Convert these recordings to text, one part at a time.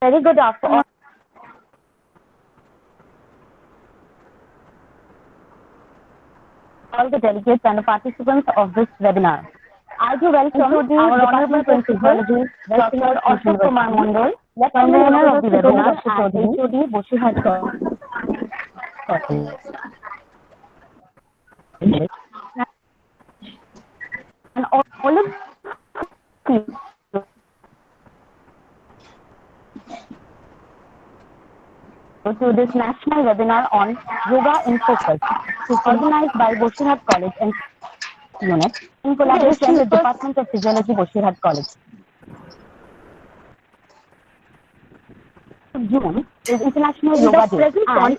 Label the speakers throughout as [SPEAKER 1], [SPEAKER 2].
[SPEAKER 1] Very good afternoon. All the delegates and the participants of this webinar. I do welcome our Honorable Principal, Dr. Ashok Kumar Mondal, convener of the webinar and HOD Boshihat College. And all of you to this national webinar on Yoga in Focus, organized by Boshihat College and Unit in collaboration with Department of Physiology, Boshihat College. June is International Yoga Day, and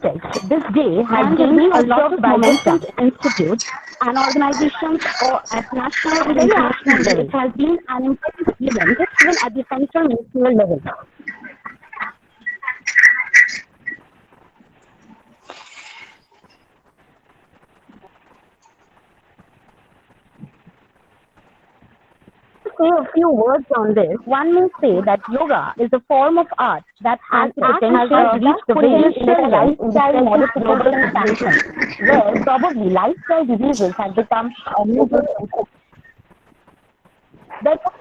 [SPEAKER 1] this day has gained a lot of momentum. Institutes and organizations at national and international level. It has been an important event even at the central national level. Say a few words on this. One may say that yoga is a form of art that has the potential to reach the very lifestyle model global expansion, where probably lifestyle diseases have become a major concern. Therefore,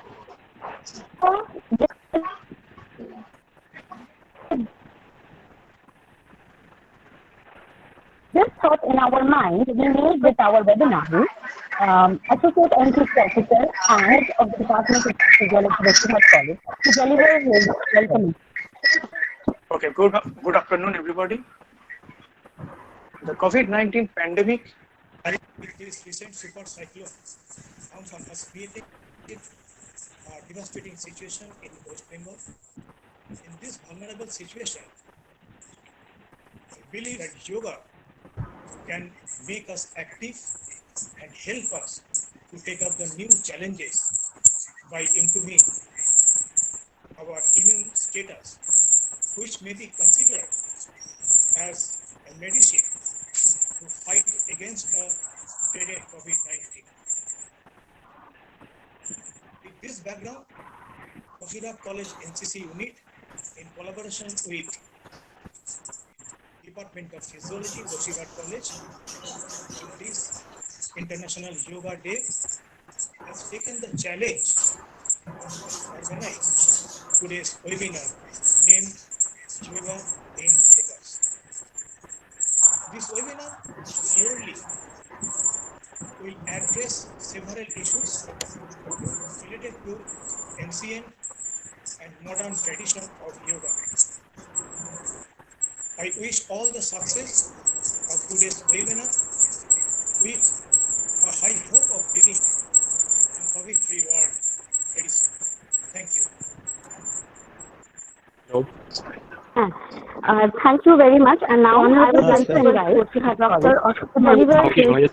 [SPEAKER 1] this thought in our mind, we made with our webinar, Associate NCC Officer and of the Department of Physiology, Boshihat College, to deliver his welcome.
[SPEAKER 2] Okay, good afternoon, everybody. The COVID-19 pandemic with this recent super cyclone has created a devastating situation in West Bengal. In this vulnerable situation, I believe that yoga can make us active and help us to take up the new challenges by improving our immune status, which may be considered as a medicine to fight against the dreaded COVID-19. With this background, Boshihat College NCC unit, in collaboration with Department of Physiology, Boshihat College, in this International Yoga Day, has taken the challenge to organize today's webinar named Yoga in Focus. This webinar surely will address several issues related to ancient and modern tradition of yoga. I wish all the success of today's webinar with a high hope of living in COVID-free world very soon. Thank you.
[SPEAKER 1] Thank you very much. And now I would like to invite Dr. Ashok Kumar Mondal.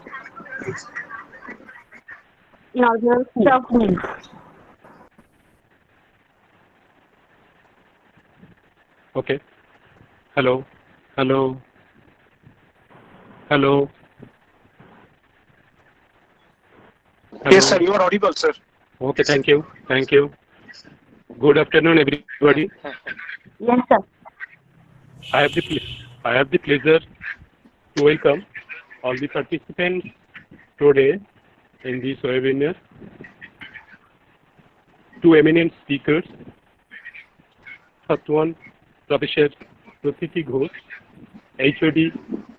[SPEAKER 3] Okay. Hello. Hello. Hello.
[SPEAKER 2] Yes, sir. You are audible, sir.
[SPEAKER 3] Okay. Thank you. Thank you. Good afternoon, everybody.
[SPEAKER 1] Yes, sir.
[SPEAKER 3] I have the pleasure to welcome all the participants today in this webinar. Two eminent speakers. First one, Professor Pratiti Ghosh, HOD,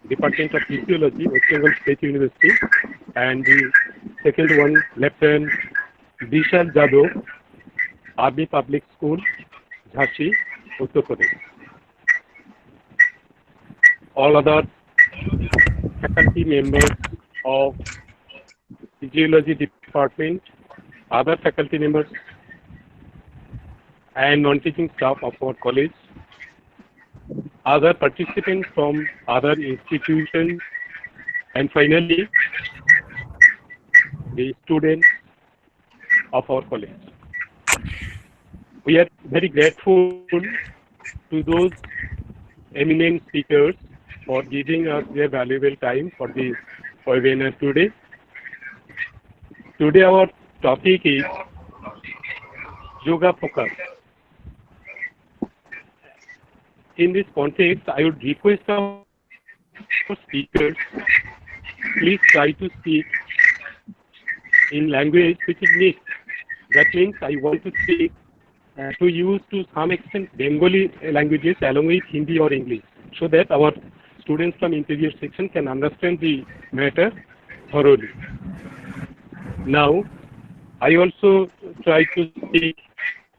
[SPEAKER 3] Department of Physiology, West Bengal State University, and the second one, Lieutenant Vishal Jadhav, Army Public School, Jhansi, Uttar Pradesh. All other faculty members of Physiology Department, other faculty members, and non-teaching staff of our college, other participants from other institutions, and finally, the students of our college. We are very grateful to those eminent speakers for giving us their valuable time for this webinar today. Today our topic is Yoga Focus. in this context, I would request our speakers, please try to speak in language which is mixed. That means I want to speak to use to some extent Bengali languages along with Hindi or English, so that our students from intermediate section can understand the matter thoroughly. Now, I also try to speak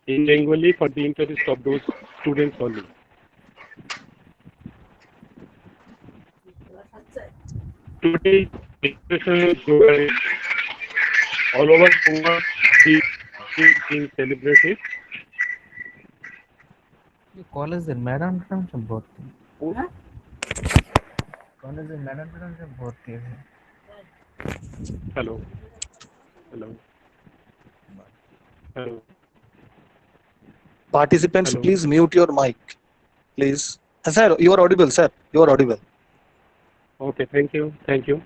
[SPEAKER 3] in Bengali for the interest of those students only. Today's discussion is all over the world is being celebrated.
[SPEAKER 4] কলেজের madam সব ভর্তি কলেজের madam সব ভর্তি আছে
[SPEAKER 3] Hello. Hello. Hello.
[SPEAKER 5] Participants,
[SPEAKER 3] Hello.
[SPEAKER 5] please mute your mic. Please. Sir, you are audible, sir. You are audible.
[SPEAKER 3] Okay, thank you. Thank you.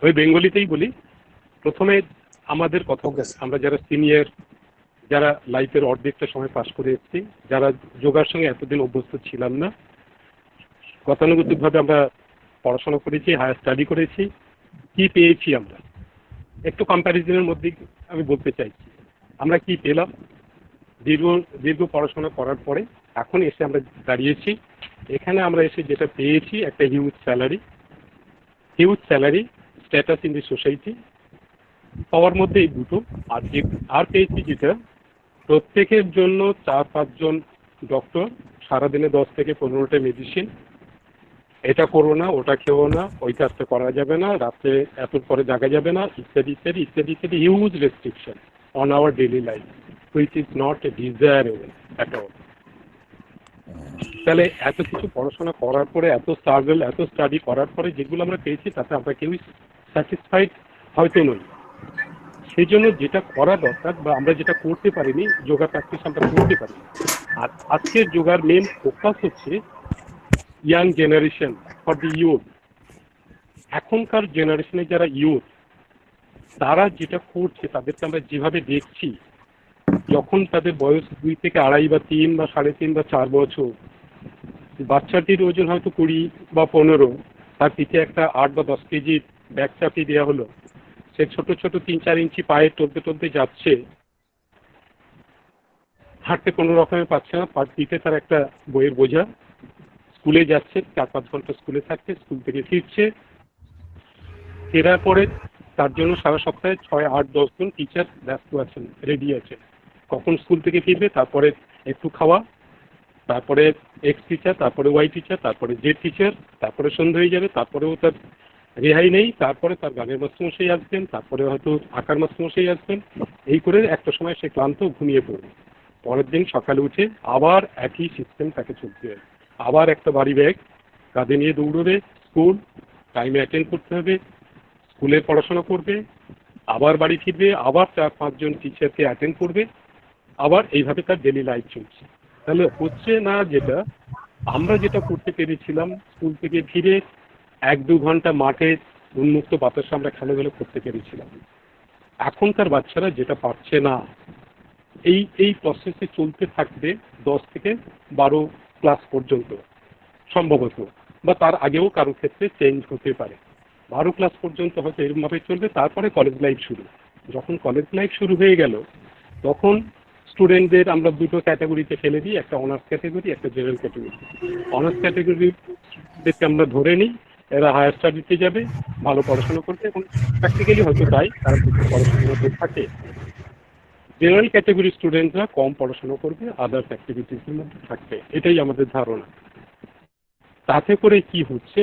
[SPEAKER 3] ওই বেঙ্গলিতেই বলি। প্রথমে আমাদের কথা
[SPEAKER 5] Okay, sir.
[SPEAKER 3] আমরা যারা সিনিয়র, যারা লাইফের অর্ধেকটা সময় পাস করে এসেছি, যারা যোগার সঙ্গে এতদিন অভ্যস্ত ছিলাম না, গতানুগতিকভাবে আমরা পড়াশোনা করেছি, হায়ার স্টাডি করেছি, কি পেয়েছি আমরা একটু কম্প্যারিজনের মধ্যে আমি বলতে চাইছি। আমরা কি পেলাম দীর্ঘ পড়াশোনা করার পরে এখন এসে আমরা দাঁড়িয়েছি, এখানে আমরা এসে যেটা পেয়েছি একটা huge salary, status in the society, power মধ্যে এই দুটো। আর পেয়েছি যেটা প্রত্যেকের জন্য 4-5 জন ডক্টর, সারাদিনে 10 থেকে 15টা মেডিসিন, এটা করো না, ওটা খেও না, ওই কাজটা করা যাবে না, রাত্রে এত পরে জাগা যাবে না, ইত্যাদি ইত্যাদি ইত্যাদি ইত্যাদি huge restriction on our daily life which is not desirable at all. তাহলে এত কিছু পড়াশোনা করার পরে, এত স্ট্রাগল, এত স্টাডি করার পরে যেগুলো আমরা পেয়েছি তাতে আমরা কেউই স্যাটিসফাইড হয়তো নই। সেই জন্য যেটা করা দরকার বা আমরা যেটা করতে পারিনি, যোগা প্র্যাকটিস আমরা করতে পারি। আর আজকের যোগার মেন ফোকাস হচ্ছে young generation, for the youth. এখনকার জেনারেশনে যারা ইউথ, তারা যেটা করছে তাদেরকে আমরা যেভাবে দেখছি, যখন তাদের বয়স 2 থেকে 2.5 বা 3 বা 3.5 বা 4 বছর, বাচ্চাটির ওজন হয়তো 20 বা 15, তার পিঠে একটা 8 বা 10 কেজি ব্যাগ চাপিয়ে দেওয়া হলো, সে ছোট ছোট 3-4 ইঞ্চি পায়ে টলতে যাচ্ছে, হাঁটতে কোনো রকমের পাচ্ছে না, পিঠে তার একটা বইয়ের বোঝা, স্কুলে যাচ্ছে, 4-5 ঘন্টা স্কুলে থাকছে, স্কুল থেকে ফিরছে, ফেরার পরে তার জন্য সারা সপ্তাহে 6-8-10 জন টিচার ব্যস্ত আছেন, রেডি আছে, কখন স্কুল থেকে ফিরবে, তারপরে একটু খাওয়া, তারপরে এক্স টিচার, তারপরে ওয়াই টিচার, তারপরে জেড টিচার, তারপরে সন্ধ্যা হয়ে যাবে, তারপরেও তার রেহাই নেই, তারপরে তার গানের মাস্টারমশাই আসবেন, তারপরে হয়তো আঁকার মাস্টারমশাই আসবেন, এই করে একটা সময় সে ক্লান্ত ঘুমিয়ে পড়বে। পরের দিন সকালে উঠে আবার একই সিস্টেম তাকে চলতে হবে, আবার একটা বাড়ি ব্যাগ কাঁধে নিয়ে দৌড়বে, স্কুল টাইমে অ্যাটেন্ড করতে হবে, স্কুলে পড়াশোনা করবে, আবার বাড়ি ফিরবে, আবার 4-5 জন টিচারকে অ্যাটেন্ড করবে, আবার এইভাবে তার ডেলি লাইফ চলছে। তাহলে হচ্ছে না যেটা আমরা যেটা করতে পেরেছিলাম, স্কুল থেকে ফিরে 1-2 ঘন্টা মাঠে উন্মুক্ত বাতাসে আমরা খেলাধুলা করতে পেরেছিলাম, এখনকার বাচ্চারা যেটা পারছে না। এই প্রসেসে চলতে থাকবে 10 থেকে 12 ক্লাস পর্যন্ত সম্ভবত, বা তার আগেও কারো ক্ষেত্রে চেঞ্জ হতে পারে। 12 ক্লাস পর্যন্ত হয়তো এরকমভাবে চলবে, তারপরে কলেজ লাইফ শুরু। যখন কলেজ লাইফ শুরু হয়ে গেল, তখন স্টুডেন্টদের আমরা দুটো ক্যাটাগরিতে ফেলে দিই, একটা অনার্স ক্যাটাগরি, একটা জেনারেল ক্যাটাগরি। অনার্স ক্যাটাগরিদেরকে আমরা ধরে নিই, এরা হায়ার স্টাডিতে যাবে, ভালো পড়াশোনা করবে, এবং প্র্যাকটিক্যালি হয়তো তাই তারা পড়াশোনার মধ্যে থাকে। জেনারেল ক্যাটাগরি স্টুডেন্টরা কম পড়াশোনা করবে, আদার্স অ্যাক্টিভিটিসের মধ্যে থাকবে, এটাই আমাদের ধারণা। তাতে করে কি হচ্ছে,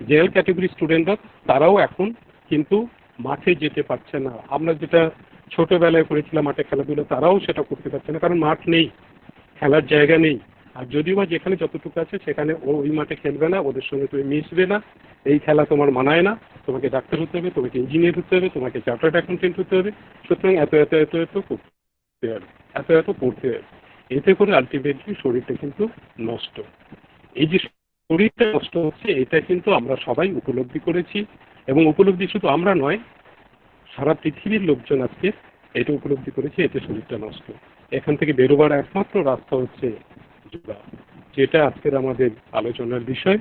[SPEAKER 3] জেনারেল ক্যাটাগরি স্টুডেন্টরা তারাও এখন কিন্তু মাঠে যেতে পারছে না। আমরা যেটা ছোটবেলায় করেছিলাম মাঠে খেলাধুলা, তারাও সেটা করতে পারছে না, কারণ মাঠ নেই, খেলার জায়গা নেই। আর যদিও বা যেখানে যতটুকু আছে সেখানে ওই মাঠে খেলবে না, ওদের সঙ্গে তুমি মিশবে না, এই খেলা তোমার মানায় না, তোমাকে ডাক্তার হতে হবে, তোমাকে ইঞ্জিনিয়ার হতে হবে, তোমাকে চার্টার্ড অ্যাকাউন্টেন্ট হতে হবে, সুতরাং এত করতে হবে, এত পড়তে হবে। এতে করে আলটিমেটলি শরীরটা কিন্তু নষ্ট। এই যে শরীরটা নষ্ট হচ্ছে, এটা কিন্তু আমরা সবাই উপলব্ধি করেছি, এবং উপলব্ধি শুধু আমরা নয়, সারা পৃথিবীর লোকজন আজকে এটা উপলব্ধি করেছে, এতে শরীরটা নষ্ট। এখান থেকে বেরোবার একমাত্র রাস্তা হচ্ছে যোগা। যেটা আজকের আমাদের আলোচনার বিষয়।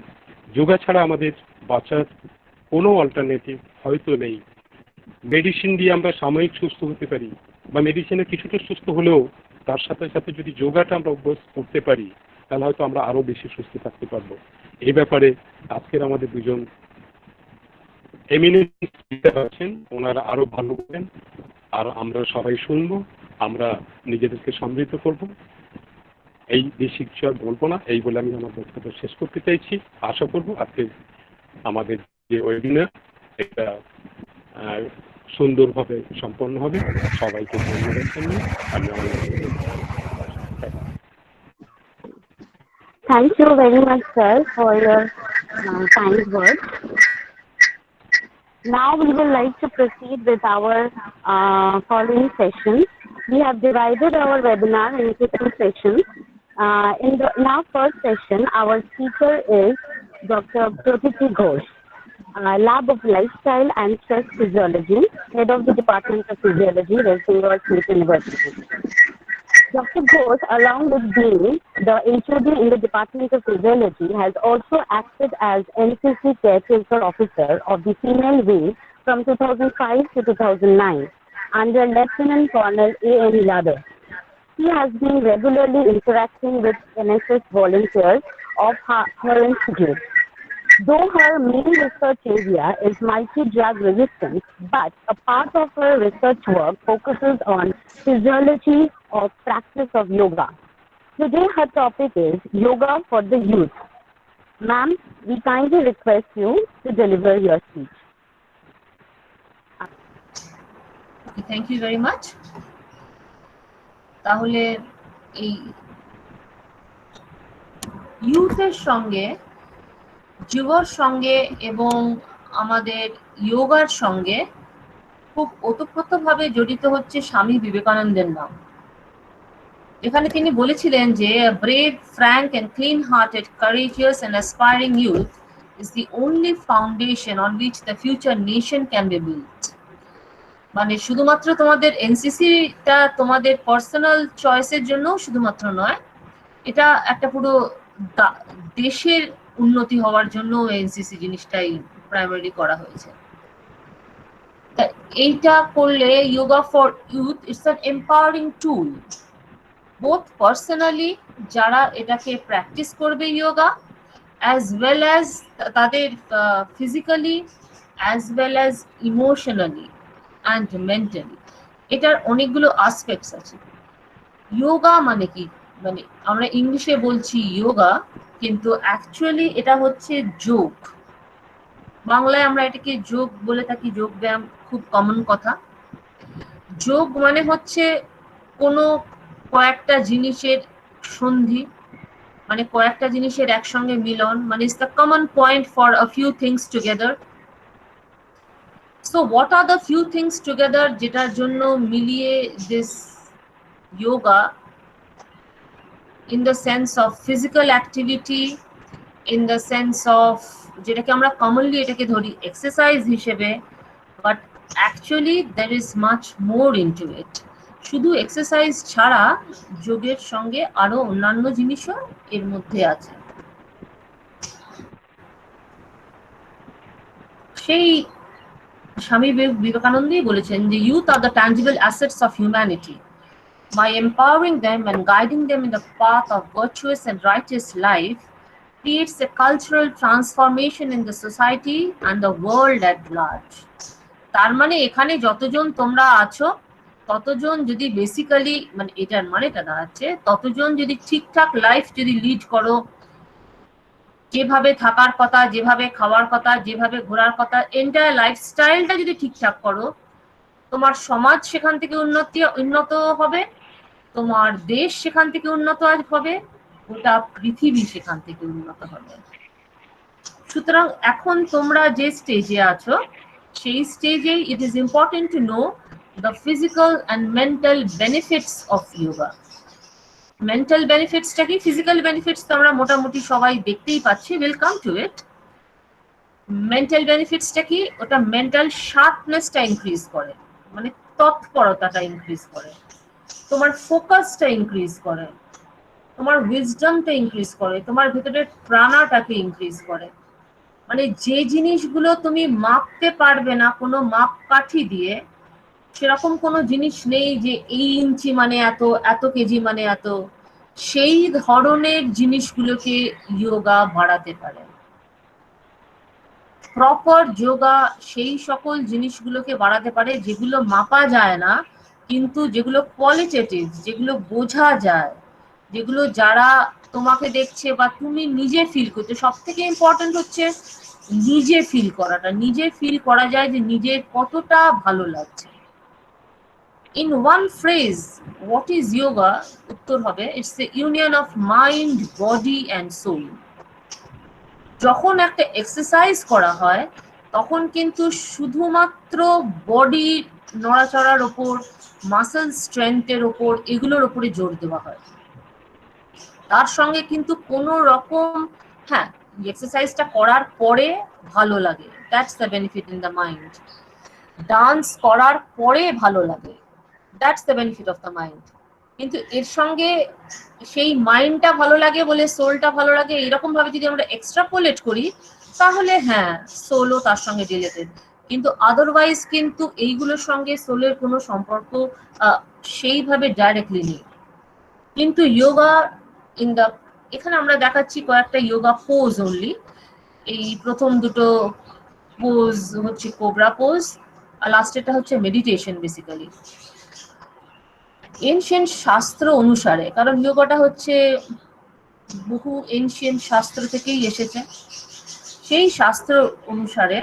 [SPEAKER 3] যোগা ছাড়া আমাদের বাঁচার কোনো অল্টারনেটিভ হয়তো নেই। মেডিসিন দিয়ে আমরা সাময়িক সুস্থ হতে পারি, বা মেডিসিনে কিছুটা সুস্থ হলেও তার সাথে সাথে যদি যোগাটা আমরা অভ্যাস করতে পারি, তাহলে হয়তো আমরা আরো বেশি সুস্থ থাকতে পারবো। এই ব্যাপারে আজকের আমাদের দুজন এমিনেন্ট স্পিকার আছেন, ওনারা আরো ভালো বলেন, আর আমরা সবাই শুনবো, আমরা নিজেদেরকে সমৃদ্ধ করব। এই বেশি কিছু আর বলবো না, এই বলে আমি আমার বক্তব্য শেষ করতে চাইছি। আশা করবো আজকে আমাদের যে ওয়েবিনার এটা সুন্দরভাবে সম্পন্ন হবে। সবাইকে ধন্যবাদ জানিয়ে আমি আমার
[SPEAKER 1] Thank you very much, sir, for your kind words. Now we would like to proceed with our following sessions. We have divided our webinar into two sessions. In our first session, our speaker is Dr. Pratiti Ghosh, Lab of Lifestyle and Stress Physiology, Head of the Department of Physiology, West Bengal State University. Dr. Ghosh, along with being the HOD in the Department of Physiology, has also acted as NCC Caretaker Officer of the Female Wing from 2005 to 2009 under Lieutenant Colonel A.N. Yadav. He has been regularly interacting with NSS volunteers of her institute. Though her main research area is multi-drug resistance, but a part of her research work focuses on physiology or practice of yoga. Today her topic is yoga for the youth. Ma'am, we kindly request you to deliver your speech.
[SPEAKER 6] Thank you very much. তাহলে এই ইউথের সঙ্গে, যুবর সঙ্গে এবং আমাদের যোগার সঙ্গে খুব ওতপ্রোতভাবে জড়িত হচ্ছে স্বামী বিবেকানন্দের নাম। এখানে তিনি বলেছিলেন যে brave, frank and clean-hearted, courageous and aspiring youth is the only foundation on which the future nation can be built. মানে শুধুমাত্র তোমাদের এনসিসিটা তোমাদের পার্সোনাল চয়েসের জন্য শুধুমাত্র নয়, এটা একটা পুরো দেশের উন্নতি হওয়ার জন্য এনসিসি জিনিসটাই প্রাইমারি করা হয়েছে। এইটা করলে yoga for youth it's an empowering tool, both personally যারা এটাকে প্র্যাকটিস করবে যোগা, অ্যাজ ওয়েল অ্যাজ তাদের physically, as well as emotionally and mentally. এটার অনেকগুলো আসপেক্টস আছে। যোগা মানে কি, মানে আমরা ইংলিশে বলছি যোগা, কিন্তু অ্যাকচুয়ালি এটা হচ্ছে যোগ। বাংলায় আমরা এটাকে যোগ বলে থাকি, যোগ ব্যায়াম, খুব কমন কথা। যোগ মানে হচ্ছে কোনো কয়েকটা জিনিসের সন্ধি, মানে কয়েকটা জিনিসের একসঙ্গে মিলন, মানে it's the common point for a few things together. So what are the few things together যেটার জন্য মিলিয়ে this yoga in the sense of physical activity, in the sense of যেটাকে আমরা কমনলি এটাকে ধরি এক্সারসাইজ হিসেবে, but actually there is much more into it. শুধু exercise ছাড়া যোগের সঙ্গে আরো অন্যান্য জিনিসও এর মধ্যে আছে। সেই স্বামী বিবেকানন্দই বলেছেন যে youth are the tangible assets of humanity. By empowering them and guiding them in the path of virtuous and righteous life creates a cultural transformation in the society and the world at large. তার মানে এখানে যতজন তোমরা আছো ততজন যদি basically, মানে এটার মানেটা দাঁড়াচ্ছে ততজন যদি ঠিকঠাক লাইফ যদি লিড করো, যেভাবে থাকার কথা, যেভাবে খাওয়ার কথা, যেভাবে ঘোরার কথা, এন্টায়ার লাইফস্টাইলটা যদি ঠিকঠাক করো, তোমার সমাজ সেখান থেকে উন্নত হবে, তোমার দেশ সেখান থেকে উন্নত হবে, গোটা পৃথিবী সেখান থেকে উন্নত হবে। সুতরাং এখন তোমরা যে স্টেজে আছো সেই স্টেজে it is important to know the physical and mental benefits of yoga. Mental বেনিফিটসটা কি, ফিজিক্যাল বেনিফিটস তো আমরা মোটামুটি সবাই দেখতেই পাচ্ছি, ওয়েলকাম টু ইট। মেন্টাল বেনিফিটসটা কি, ওটা মেন্টাল শার্পনেসটা ইনক্রিজ করে, মানে তৎপরতাটা ইনক্রিজ করে, তোমার ফোকাসটা ইনক্রিজ করে, তোমার উইজডমটা ইনক্রিজ করে, তোমার ভিতরে প্রাণাটাকে ইনক্রিজ করে। মানে যে জিনিসগুলো তুমি মাপতে পারবে না কোনো মাপকাঠি দিয়ে, সেরকম কোনো জিনিস নেই যে এই ইঞ্চি মানে এত, এত কেজি মানে এত, সেই ধরনের জিনিসগুলোকে যোগা বাড়াতে পারে। প্রপার যোগা সেই সকল জিনিসগুলোকে বাড়াতে পারে যেগুলো মাপা যায় না, কিন্তু যেগুলো কোয়ালিটেটিভ, যেগুলো বোঝা যায়, যেগুলো যারা তোমাকে দেখছে বা তুমি নিজে ফিল করছো। সব থেকে ইম্পর্টেন্ট হচ্ছে নিজে ফিল করাটা, নিজে ফিল করা যায় যে নিজের কতটা ভালো লাগছে। In one phrase, what is yoga? উত্তর হবে it's the union of mind, body and soul. যখন একটা এক্সারসাইজ করা হয় তখন কিন্তু শুধুমাত্র বডি নড়াচড়ার ওপর, মাসেল স্ট্রেংথের ওপর, এগুলোর ওপরে জোর দেওয়া হয়। তার সঙ্গে কিন্তু কোনো রকম, হ্যাঁ, এক্সারসাইজটা করার পরে ভালো লাগে, that's the benefit in the mind. Dance করার পরে ভালো লাগে, that's the benefit of the mind. কিন্তু এর সঙ্গে সেই মাইন্ডটা ভালো লাগে বলে সোলটা ভালো লাগে, এরকম ভাবে যদি আমরা এক্সট্রাপোলেট করি তাহলে হ্যাঁ, সোলও তার সঙ্গে রিলেটেড। কিন্তু আদারওয়াইজ কিন্তু এইগুলোর সঙ্গে সোলের কোনো সম্পর্ক সেইভাবে ডাইরেক্টলি নেই। কিন্তু যোগা ইন দ্য, এখানে আমরা দেখাচ্ছি কয়েকটা যোগা পোজ অনলি। এই প্রথম দুটো পোজ হচ্ছে কোবরা পোজ, আর লাস্টেরটা হচ্ছে মেডিটেশন বেসিক্যালি। এনশিয়েন্ট শাস্ত্র অনুসারে, কারণ যোগাটা হচ্ছে বহু এনশিয়েন্ট শাস্ত্র থেকেই এসেছে, সেই শাস্ত্র অনুসারে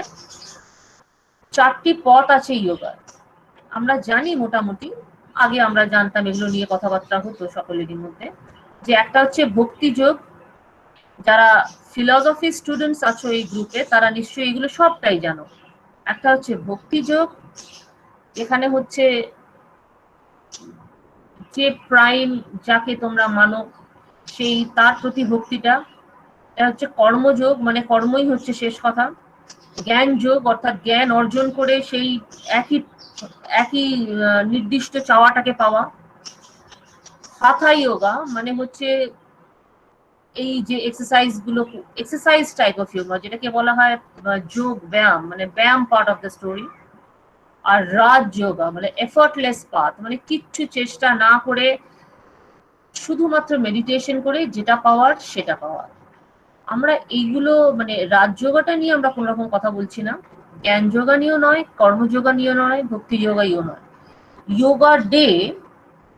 [SPEAKER 6] 4টি পথ আছে যোগার। আমরা জানি মোটামুটি, আগে আমরা জানতাম, এগুলো নিয়ে কথাবার্তা হতো সকলেরই মধ্যে, যে একটা হচ্ছে ভক্তি যোগ। যারা ফিলসফি স্টুডেন্টস আছো এই গ্রুপে তারা নিশ্চয়ই এগুলো সবটাই জানো। একটা হচ্ছে ভক্তি যোগ, এখানে হচ্ছে যে প্রাইম যাকে তোমরা মানো সেই তার প্রতি ভক্তিটা। এটা হচ্ছে কর্মযোগ, মানে কর্মই হচ্ছে শেষ কথা। জ্ঞান যোগ, অর্থাৎ জ্ঞান অর্জন করে সেই একই নির্দিষ্ট চাওয়াটাকে পাওয়া। হাথা যোগা মানে হচ্ছে এই যে এক্সারসাইজ গুলো, এক্সারসাইজ টাইপ অফ যোগা, যেটাকে বলা হয় যোগ ব্যায়াম, মানে ব্যায়াম পার্ট অফ দ্য স্টোরি। আর রাজ যোগা মানে এফর্টলেস পাথ, মানে কিচ্ছু চেষ্টা না করে শুধুমাত্র মেডিটেশন করে যেটা পাওয়ার সেটা পাওয়ার। আমরা এইগুলো মানে রাজ যোগাটা নিয়ে আমরা কোনো রকম কথা বলছি না, জ্ঞান যোগা নিয়েও নয়, কর্মযোগা নিয়েও নয়, ভক্তি যোগাইও নয়। Yoga day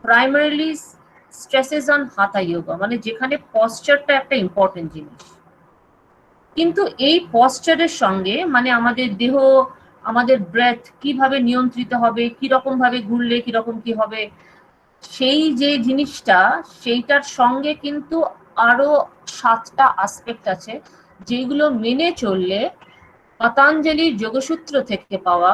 [SPEAKER 6] primarily stresses on হাতা যোগা, মানে যেখানে পশ্চারটা একটা ইম্পর্টেন্ট জিনিস। কিন্তু এই পশ্চারের সঙ্গে মানে আমাদের দেহ, আমাদের ব্রেথ কিভাবে নিয়ন্ত্রিত হবে, কিরকম ভাবে ঘুরলে কিরকম কি হবে, সেই যে জিনিসটা, সেইটার সঙ্গে কিন্তু আরো 7টা আসপেক্ট আছে যেগুলো মেনে চললে, পতঞ্জলির যোগসূত্র থেকে পাওয়া,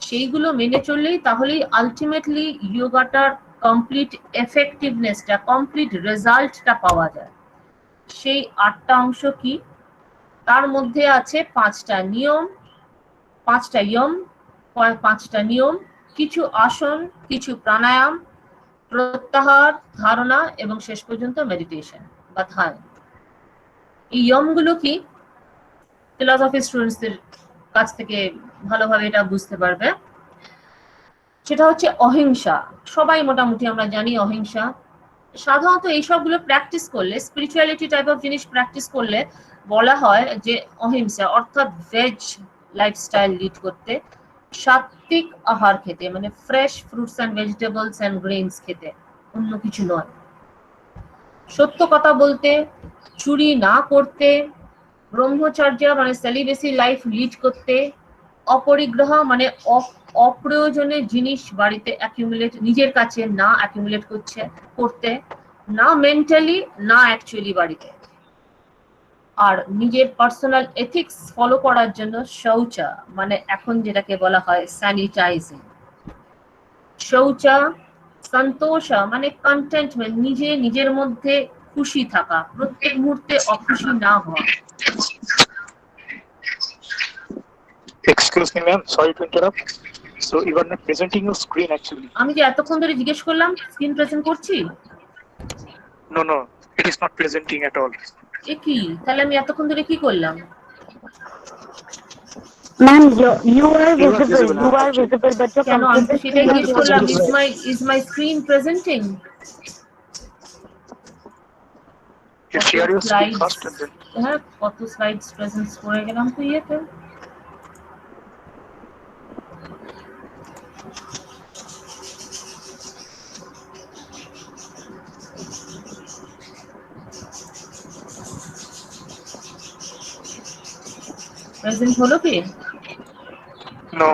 [SPEAKER 6] সেইগুলো মেনে চললেই তাহলেই আলটিমেটলি যোগাটার কমপ্লিট এফেক্টিভনেসটা, কমপ্লিট রেজাল্টটা পাওয়া যায়। সেই 8টা অংশ কি? তার মধ্যে আছে 5টা নিয়ম, 5টা ইয়ম, 5টা নিয়ম, কিছু আসন, কিছু প্রাণায়াম, প্রত্যাহার, ধারণা এবং শেষ পর্যন্ত মেডিটেশন বা ধ্যান। এই ইয়মগুলো কি? ফিলসফি স্টুডেন্টসদের কাছ থেকে ভালোভাবে এটা বুঝতে পারবে। সেটা হচ্ছে অহিংসা। সবাই মোটামুটি আমরা জানি অহিংসা। সাধারণত এইসবগুলো প্র্যাকটিস করলে, স্পিরিচুয়ালিটি টাইপ অফ জিনিস প্র্যাকটিস করলে বলা হয় যে অহিংসা, অর্থাৎ ভেজ লাইফস্টাইল লিড করতে, সাত্বিক আহার খেতে, মানে fresh fruits and vegetables and grains খেতে, অন্য কিছু নয়। সত্য কথা বলতে, চুরি না করতে, ব্রহ্মচর্য মানে সেলিবেসি লাইফ লিড করতে, অপরিগ্রহ মানে অপ্রয়োজনীয় জিনিস বাড়িতে অ্যাকিউমুলেট, নিজের কাছে না অ্যাকিউমুলেট করতে, না মেন্টালি না অ্যাকচুয়ালি বাড়িতে। আর নিজের পার্সোনাল এথিক্স ফলো করার জন্য শৌচা, মানে এখন যেটাকে বলা হয় স্যানিটাইজিং। শৌচা, সন্তোষা মানে কন্টেন্টমেন্ট, নিজের মধ্যে খুশি থাকা, প্রত্যেক মুহূর্তে অখুশি না হওয়া।
[SPEAKER 2] Excuse me, ma'am. Sorry to interrupt. So you are not presenting your screen actually.
[SPEAKER 6] আমি যে এতক্ষণ ধরে জিজ্ঞেস করলাম স্ক্রিন প্রেজেন্ট করছি?
[SPEAKER 2] No, no. It is not presenting at all.
[SPEAKER 6] এ কি, তাহলে আমি এতক্ষণ ধরে কি করলাম?
[SPEAKER 1] Ma'am, you are
[SPEAKER 5] You are
[SPEAKER 1] visible.
[SPEAKER 5] visible,
[SPEAKER 1] You are
[SPEAKER 5] actually.
[SPEAKER 1] visible, but your
[SPEAKER 6] কেন আমি তো
[SPEAKER 1] computer
[SPEAKER 6] সেটাই
[SPEAKER 1] screen
[SPEAKER 6] জিজ্ঞেস
[SPEAKER 1] is
[SPEAKER 6] করলাম,
[SPEAKER 1] visible.
[SPEAKER 6] is my screen presenting?
[SPEAKER 2] You share your screen first and then.
[SPEAKER 6] হ্যাঁ, কত স্লাইডস প্রেজেন্ট করে গেলাম তো ইয়েতে। প্রেজেন্ট হলো কি?
[SPEAKER 2] No.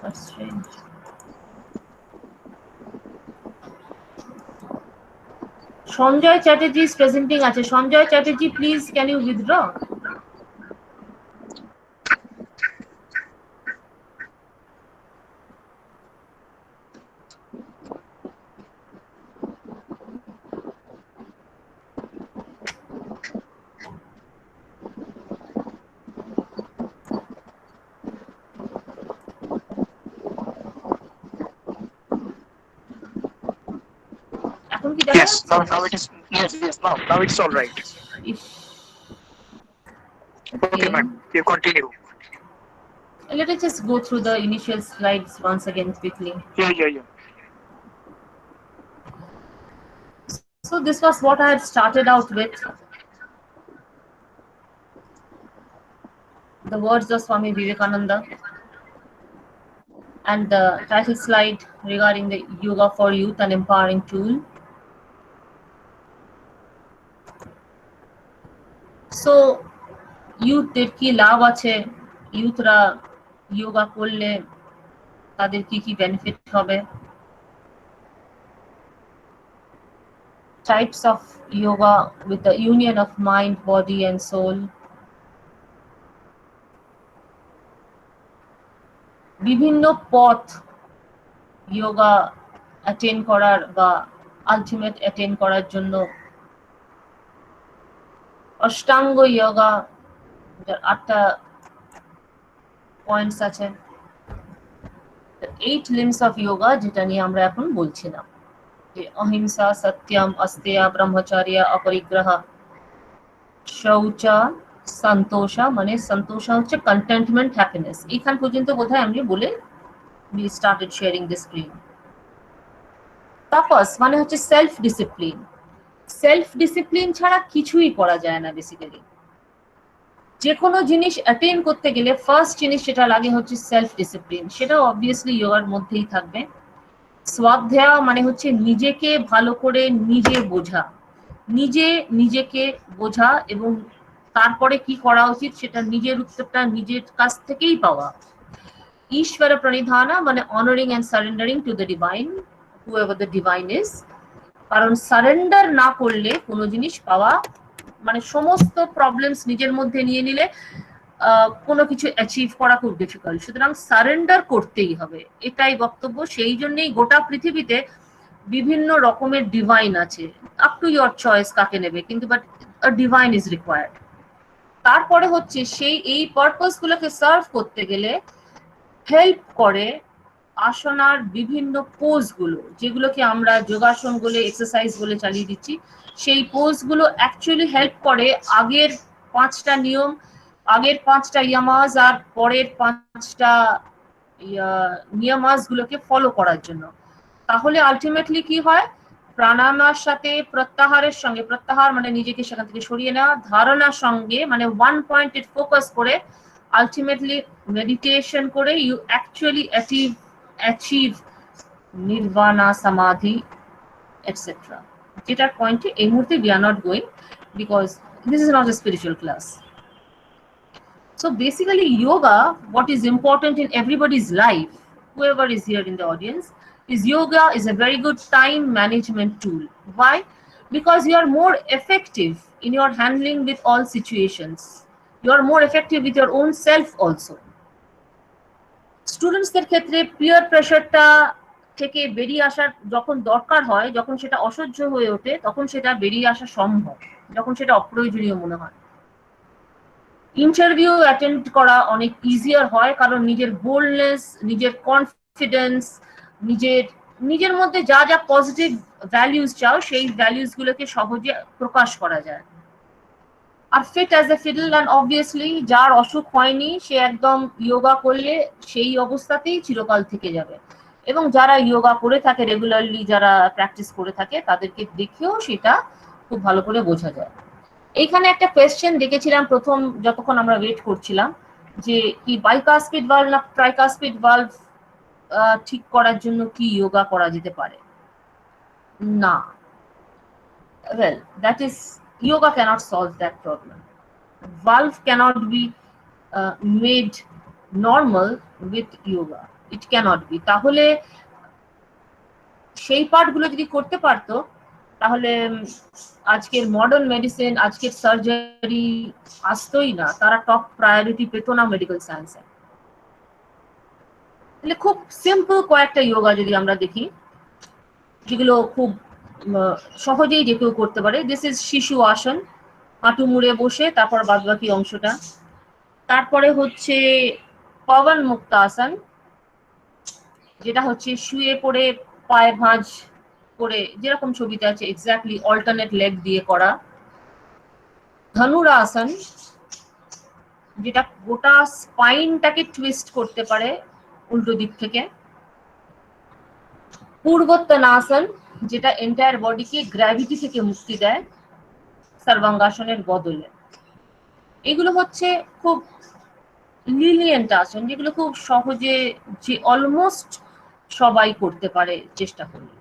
[SPEAKER 6] That's strange. Sanjay Chatterjee is presenting আছে। Sanjay Chatterjee, please can you withdraw? এখন কি দেখা
[SPEAKER 2] Yes,
[SPEAKER 6] যাচ্ছে?
[SPEAKER 2] now it is. Yes, now it's all right.
[SPEAKER 6] Is,
[SPEAKER 2] Okay, ma'am. You continue.
[SPEAKER 6] Let us just go through the initial slides once again quickly.
[SPEAKER 2] Yeah.
[SPEAKER 6] So this was what I had started out with. The words of Swami Vivekananda and the title slide regarding the Yoga for Youth, an empowering tool. So ইউথদের কি লাভ আছে, ইউথরা যোগা করলে তাদের কি কি benefit হবে, types of yoga with the union of mind, body and soul, বিভিন্ন পথ yoga attend করার বা আলটিমেট অ্যাটেন্ড করার জন্য, অষ্টাঙ্গ যোগা, 8টা পয়েন্টস আছে, 8 limbs of yoga যেটা নিয়ে আমরা এখন বলছিলাম, যে অহিংসা, সত্যম, অস্তেয়, ব্রহ্মচর্য, অপরিগ্রহ, শৌচ, সন্তোষ, মানে সন্তোষ হচ্ছে কন্টেন্টমেন্ট, হ্যাপিনেস। এখান পর্যন্ত বোধহয় আমি বলে we started sharing the screen. Tapas মানে হচ্ছে সেলফ ডিসিপ্লিন। সেলফ ডিসিপ্লিন ছাড়া কিছুই করা যায় না বেসিক্যালি। যে কোনো জিনিস অ্যাটেইন করতে গেলে ফার্স্ট জিনিস যেটা লাগে হচ্ছে সেলফ ডিসিপ্লিন, সেটা অবভিয়াসলি যোগার মধ্যেই থাকবে। স্বাধ্যায় মানে হচ্ছে নিজেকে ভালো করে নিজে বোঝা, নিজেকে বোঝা এবং তারপরে কি করা উচিত সেটা নিজের উত্তরটা নিজের কাছ থেকেই পাওয়া। ঈশ্বর প্রণিধানা মানে honouring and সারেন্ডারিং two the divine, whoever the divine is, কারণ সারেন্ডার না করলে কোনো জিনিস পাওয়া মানে সমস্ত প্রবলেমস নিজের মধ্যে নিয়ে নিলে কোনো কিছু অ্যাচিভ করা খুব ডিফিকাল্ট। সুতরাং সারেন্ডার করতেই হবে, এটাই বক্তব্য। সেই জন্যই গোটা পৃথিবীতে বিভিন্ন রকমের ডিভাইন আছে, আপ টু ইয়োর চয়েস কাকে নেবে, কিন্তু but a divine is required. তারপরে হচ্ছে সেই এই পারপাস গুলোকে সার্ভ করতে গেলে হেল্প করে আসনার বিভিন্ন পোজ গুলো, যেগুলোকে আমরা যোগাসন বলে এক্সারসাইজ বলে চালিয়ে দিচ্ছি। সেই পোজ গুলো অ্যাকচুয়ালি হেল্প করে আগের 5টা নিয়ম, আগের 5টা ইয়ামাজ আর পরের 5টা নিয়ামাজ গুলোকে ফলো করার জন্য। তাহলে আলটিমেটলি কি হয়, প্রাণায়ামের সাথে প্রত্যাহারের সঙ্গে, প্রত্যাহার মানে নিজেকে সেখান থেকে সরিয়ে নেওয়া, ধারণার সঙ্গে মানে ওয়ান পয়েন্টেড ফোকাস করে আলটিমেটলি মেডিটেশন করে ইউ অ্যাকচুয়ালি অ্যাচিভ নির্বাণা, সমাধি এটসেট্রা। যেটার পয়েন্টে এই মুহূর্তে we are not going because this is not a spiritual class. So basically yoga, what is important in everybody's life, whoever is here in the audience, is yoga is a very good time management tool. Why? Because you are more effective in your handling with all situations. You are more effective with your own self also. স্টুডেন্টসদের ক্ষেত্রে peer প্রেশারটা থেকে বেরিয়ে আসার যখন দরকার হয়, যখন সেটা অসহ্য হয়ে ওঠে, তখন সেটা বেরিয়ে আসা সম্ভব, যখন সেটা অপ্রয়োজনীয় মনে হয়। ইন্টারভিউ অ্যাটেন্ড করা অনেক ইজিয়ার হয়, কারণ নিজের বোল্ডনেস, নিজের কনফিডেন্স, নিজের নিজের মধ্যে যা যা পজিটিভ ভ্যালিউজ চাও সেই ভ্যালিউজ গুলোকে সহজে প্রকাশ করা যায়। আর fit as a fiddle, and obviously যার অসুখ হয়নি সে একদম যোগা করলে সেই অবস্থাতেই চিরকাল থেকে যাবে। এবং যারা যোগা করে থাকে রেগুলারলি, যারা প্র্যাকটিস করে থাকে, তাদেরকে দেখেও সেটা খুব ভালো করে বোঝা যায়। এইখানে একটা কোয়েশ্চেন দেখেছিলাম প্রথম যতক্ষণ আমরা ওয়েট করছিলাম, যে কি বাইকাসপিড ভালভ না ট্রাইকাসপিড ভালভ ঠিক করার জন্য কি যোগা করা যেতে পারে? না, well, that is, yoga cannot solve that problem. Valve cannot be made normal with yoga. It cannot be. তাহলে সেই পার্টগুলো যদি করতে পারতো, তাহলে আজকের মডার্ন মেডিসিন, আজকের সার্জারি আসতোই না, তারা টপ প্রায়োরিটি পেত না মেডিকেল সায়েন্সে। তাহলে খুব সিম্পল কয়েকটা যোগা যদি আমরা দেখি, যেগুলো খুব সহজেই যে কেউ করতে পারে। দিস ইজ শিশু আসন, হাঁটু মুড়ে বসে, তারপর বাদবাকি অংশটা। তারপরে হচ্ছে পবন মুক্ত আসন, যেটা হচ্ছে শুয়ে পড়ে পায়ে ভাঁজ করে, যেরকম ছবিতে আছে এক্স্যাক্টলি অল্টারনেট লেগ দিয়ে করা। ধনুরাসন, যেটা গোটা স্পাইনটাকে টুইস্ট করতে পারে উল্টো দিক থেকে। পূর্বোত্তানাসন, যেটা এন্টায়ার বডিকে গ্র্যাভিটি থেকে মুক্তি দেয় সর্বাঙ্গাসনের বদলে। এগুলো হচ্ছে খুব লিনিয়েন্ট আসন, যেগুলো খুব সহজে, যে অলমোস্ট সবাই করতে পারে চেষ্টা করলে।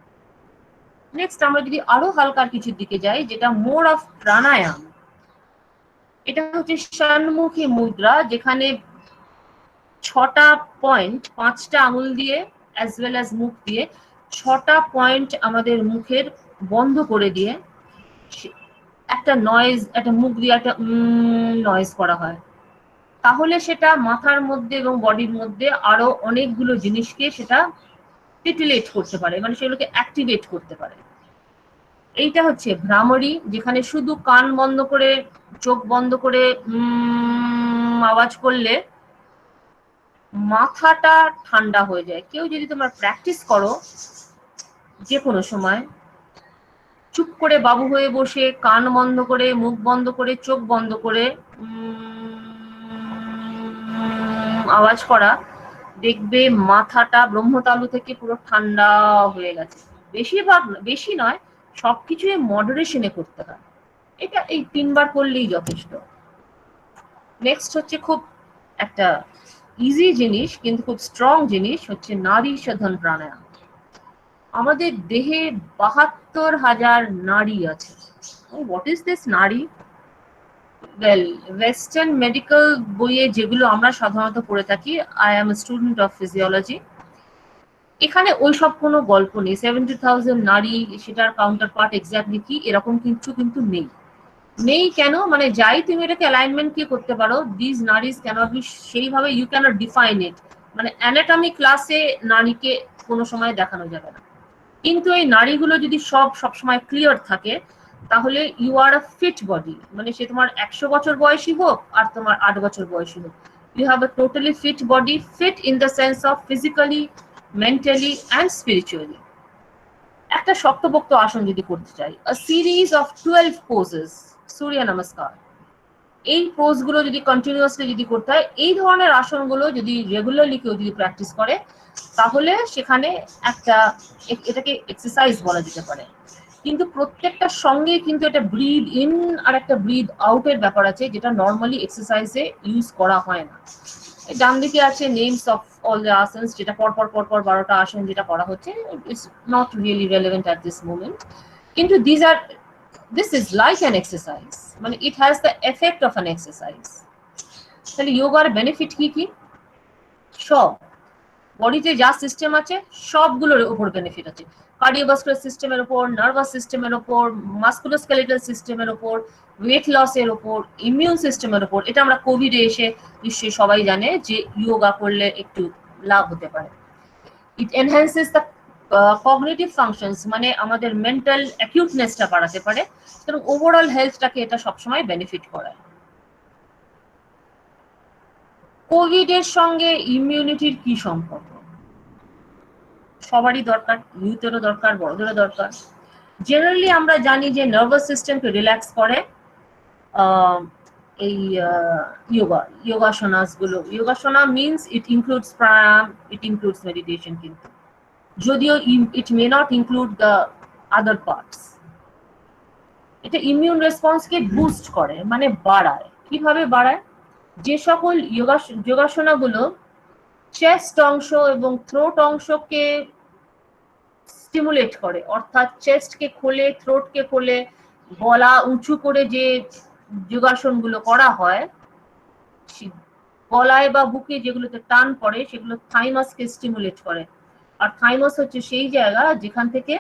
[SPEAKER 6] নেক্সট আমরা যদি আরো হালকার কিছুর দিকে যাই, যেটা মোর অফ প্রাণায়াম। এটা হচ্ছে ষণ্মুখী মুদ্রা, যেখানে 6টা পয়েন্ট, 5টা আঙুল দিয়ে অ্যাজ ওয়েল অ্যাজ মুখ দিয়ে 6টা পয়েন্ট আমাদের মুখের বন্ধ করে দিয়ে একটা নয়েজ, একটা মুখ দিয়ে একটা নয়েজ করা হয়। তাহলে সেটা মাথার মধ্যে এবং বডির মধ্যে আরো অনেকগুলো জিনিসকে সেটা টিটিলেট করতে পারে, মানে সেগুলোকে অ্যাক্টিভেট করতে পারে। এইটা হচ্ছে ভ্রামরী, যেখানে শুধু কান বন্ধ করে, চোখ বন্ধ করে আওয়াজ করলে মাথাটা ঠান্ডা হয়ে যায়। কেউ যদি তোমরা প্র্যাকটিস করো যে কোনো সময়, চুপ করে বাবু হয়ে বসে, কান বন্ধ করে, মুখ বন্ধ করে, চোখ বন্ধ করে আওয়াজ করা, দেখবে মাথাটা ব্রহ্মতালু থেকে পুরো ঠান্ডা হয়ে গেছে। বেশিরভাগ, বেশি নয়, সবকিছুই মডারেশনে করতে হয়। এটা এই 3বার করলেই যথেষ্ট। নেক্সট হচ্ছে খুব একটা ইজি জিনিস কিন্তু খুব স্ট্রং জিনিস, হচ্ছে নারী শোধন প্রাণায়াম। আমাদের দেহে 72,000 নাড়ি আছে। হোয়াট ইজ দিস নাড়ি? ওয়েল, ওয়েস্টার্ন মেডিকেল বইয়ে যেগুলো আমরা সাধারণত পড়ে থাকি, I M a student of physiology, এখানে ওইসব কোনো গল্প নেই। 70,000 নারী, সেটার কাউন্টার পার্ট এক্স্যাক্টলি কি, এরকম কিছু কিন্তু নেই। নেই কেন? মানে যাই তুমি এটাকে অ্যালাইনমেন্ট কি করতে পারো, দিস নারীজ ক্যানট বি, সেইভাবে ইউ ক্যানট ডিফাইন ইট। মানে অ্যানাটমি ক্লাসে নারীকে কোনো সময় দেখানো যাবে না, কিন্তু এই নারীগুলো যদি সবসময় ক্লিয়ার থাকে, তাহলে you are a fit body. মানে সে তোমার 100 বছর বয়সী হোক আর তোমার 8 বছর বয়সী হোক, you have a totally fit body, fit in the sense of physically, mentally and spiritually. একটা শক্তপোক্ত আসন যদি করতে চাই, a series of 12 poses, Surya Namaskar, এই পোজগুলো যদি কন্টিনিউয়াসলি যদি করতে হয়, এই ধরনের আসনগুলো যদি রেগুলারলি কেউ যদি প্র্যাকটিস করে, তাহলে সেখানে একটা, এটাকে এক্সারসাইজ বলা যেতে পারে। কিন্তু প্রত্যেকটার সঙ্গে কিন্তু একটা ব্রিথ ইন আর একটা ব্রিথ আউটের ব্যাপার আছে, যেটা নর্মালি এক্সারসাইজে ইউজ করা হয় না। ডান দিকে আছে names of all the asanas, যেটা পরপর 12টা আসন যেটা করা হচ্ছে, it's not really relevant at this moment, কিন্তু this is like an exercise, মানে it has the effect of an exercise. তাহলে যোগার বেনিফিট কি কি? সব, বডিতে যা সিস্টেম আছে সবগুলোর উপর বেনিফিট আছে। কার্ডিওভাস্কুলার সিস্টেমের উপর, নার্ভাস সিস্টেমের উপর, মাসকুলোস্কেলেটাল সিস্টেমের উপর, ওয়েট লসের উপর, ইমিউন সিস্টেমের উপর। এটা আমরা কোভিডে এসে নিশ্চয়ই সবাই জানে যে যোগা করলে একটু লাভ হতে পারে। ইট এনহ্যান্সেস দ্য কগনিটিভ ফাংশনস, মানে আমাদের মেন্টাল অ্যাকিউটনেসটা বাড়াতে পারে, এবং ওভারঅল হেলথটাকে এটা সবসময় বেনিফিট করায়। কোভিড এর সঙ্গে ইমিউনিটির কি সম্পর্ক? সবারই দরকার, ইউথেরও দরকার, বড়দেরও দরকার। জেনারেলি আমরা জানি যে নার্ভাস সিস্টেমকে রিল্যাক্স করে এই যোগাসনাস গুলো। Yogasana means it includes pranayama, it includes meditation, কিন্তু যদিও it may not include the other parts. এটা ইমিউন রেসপন্সকে বুস্ট করে, মানে বাড়ায়। কিভাবে বাড়ায়? যে সকল যোগাসনাগুলো চেস্ট অংশ এবং থ্রোট অংশকে স্টিমুলেট করে, অর্থাৎ চেস্টকে খোলে, থ্রোটকে খোলে, গলা উঁচু করে যে যোগাসনগুলো করা হয়, গলায় বা বুকে যেগুলোতে টান পড়ে সেগুলো থাইমাসকে স্টিমুলেট করে। আর থাইমাস হচ্ছে সেই জায়গা যেখান থেকে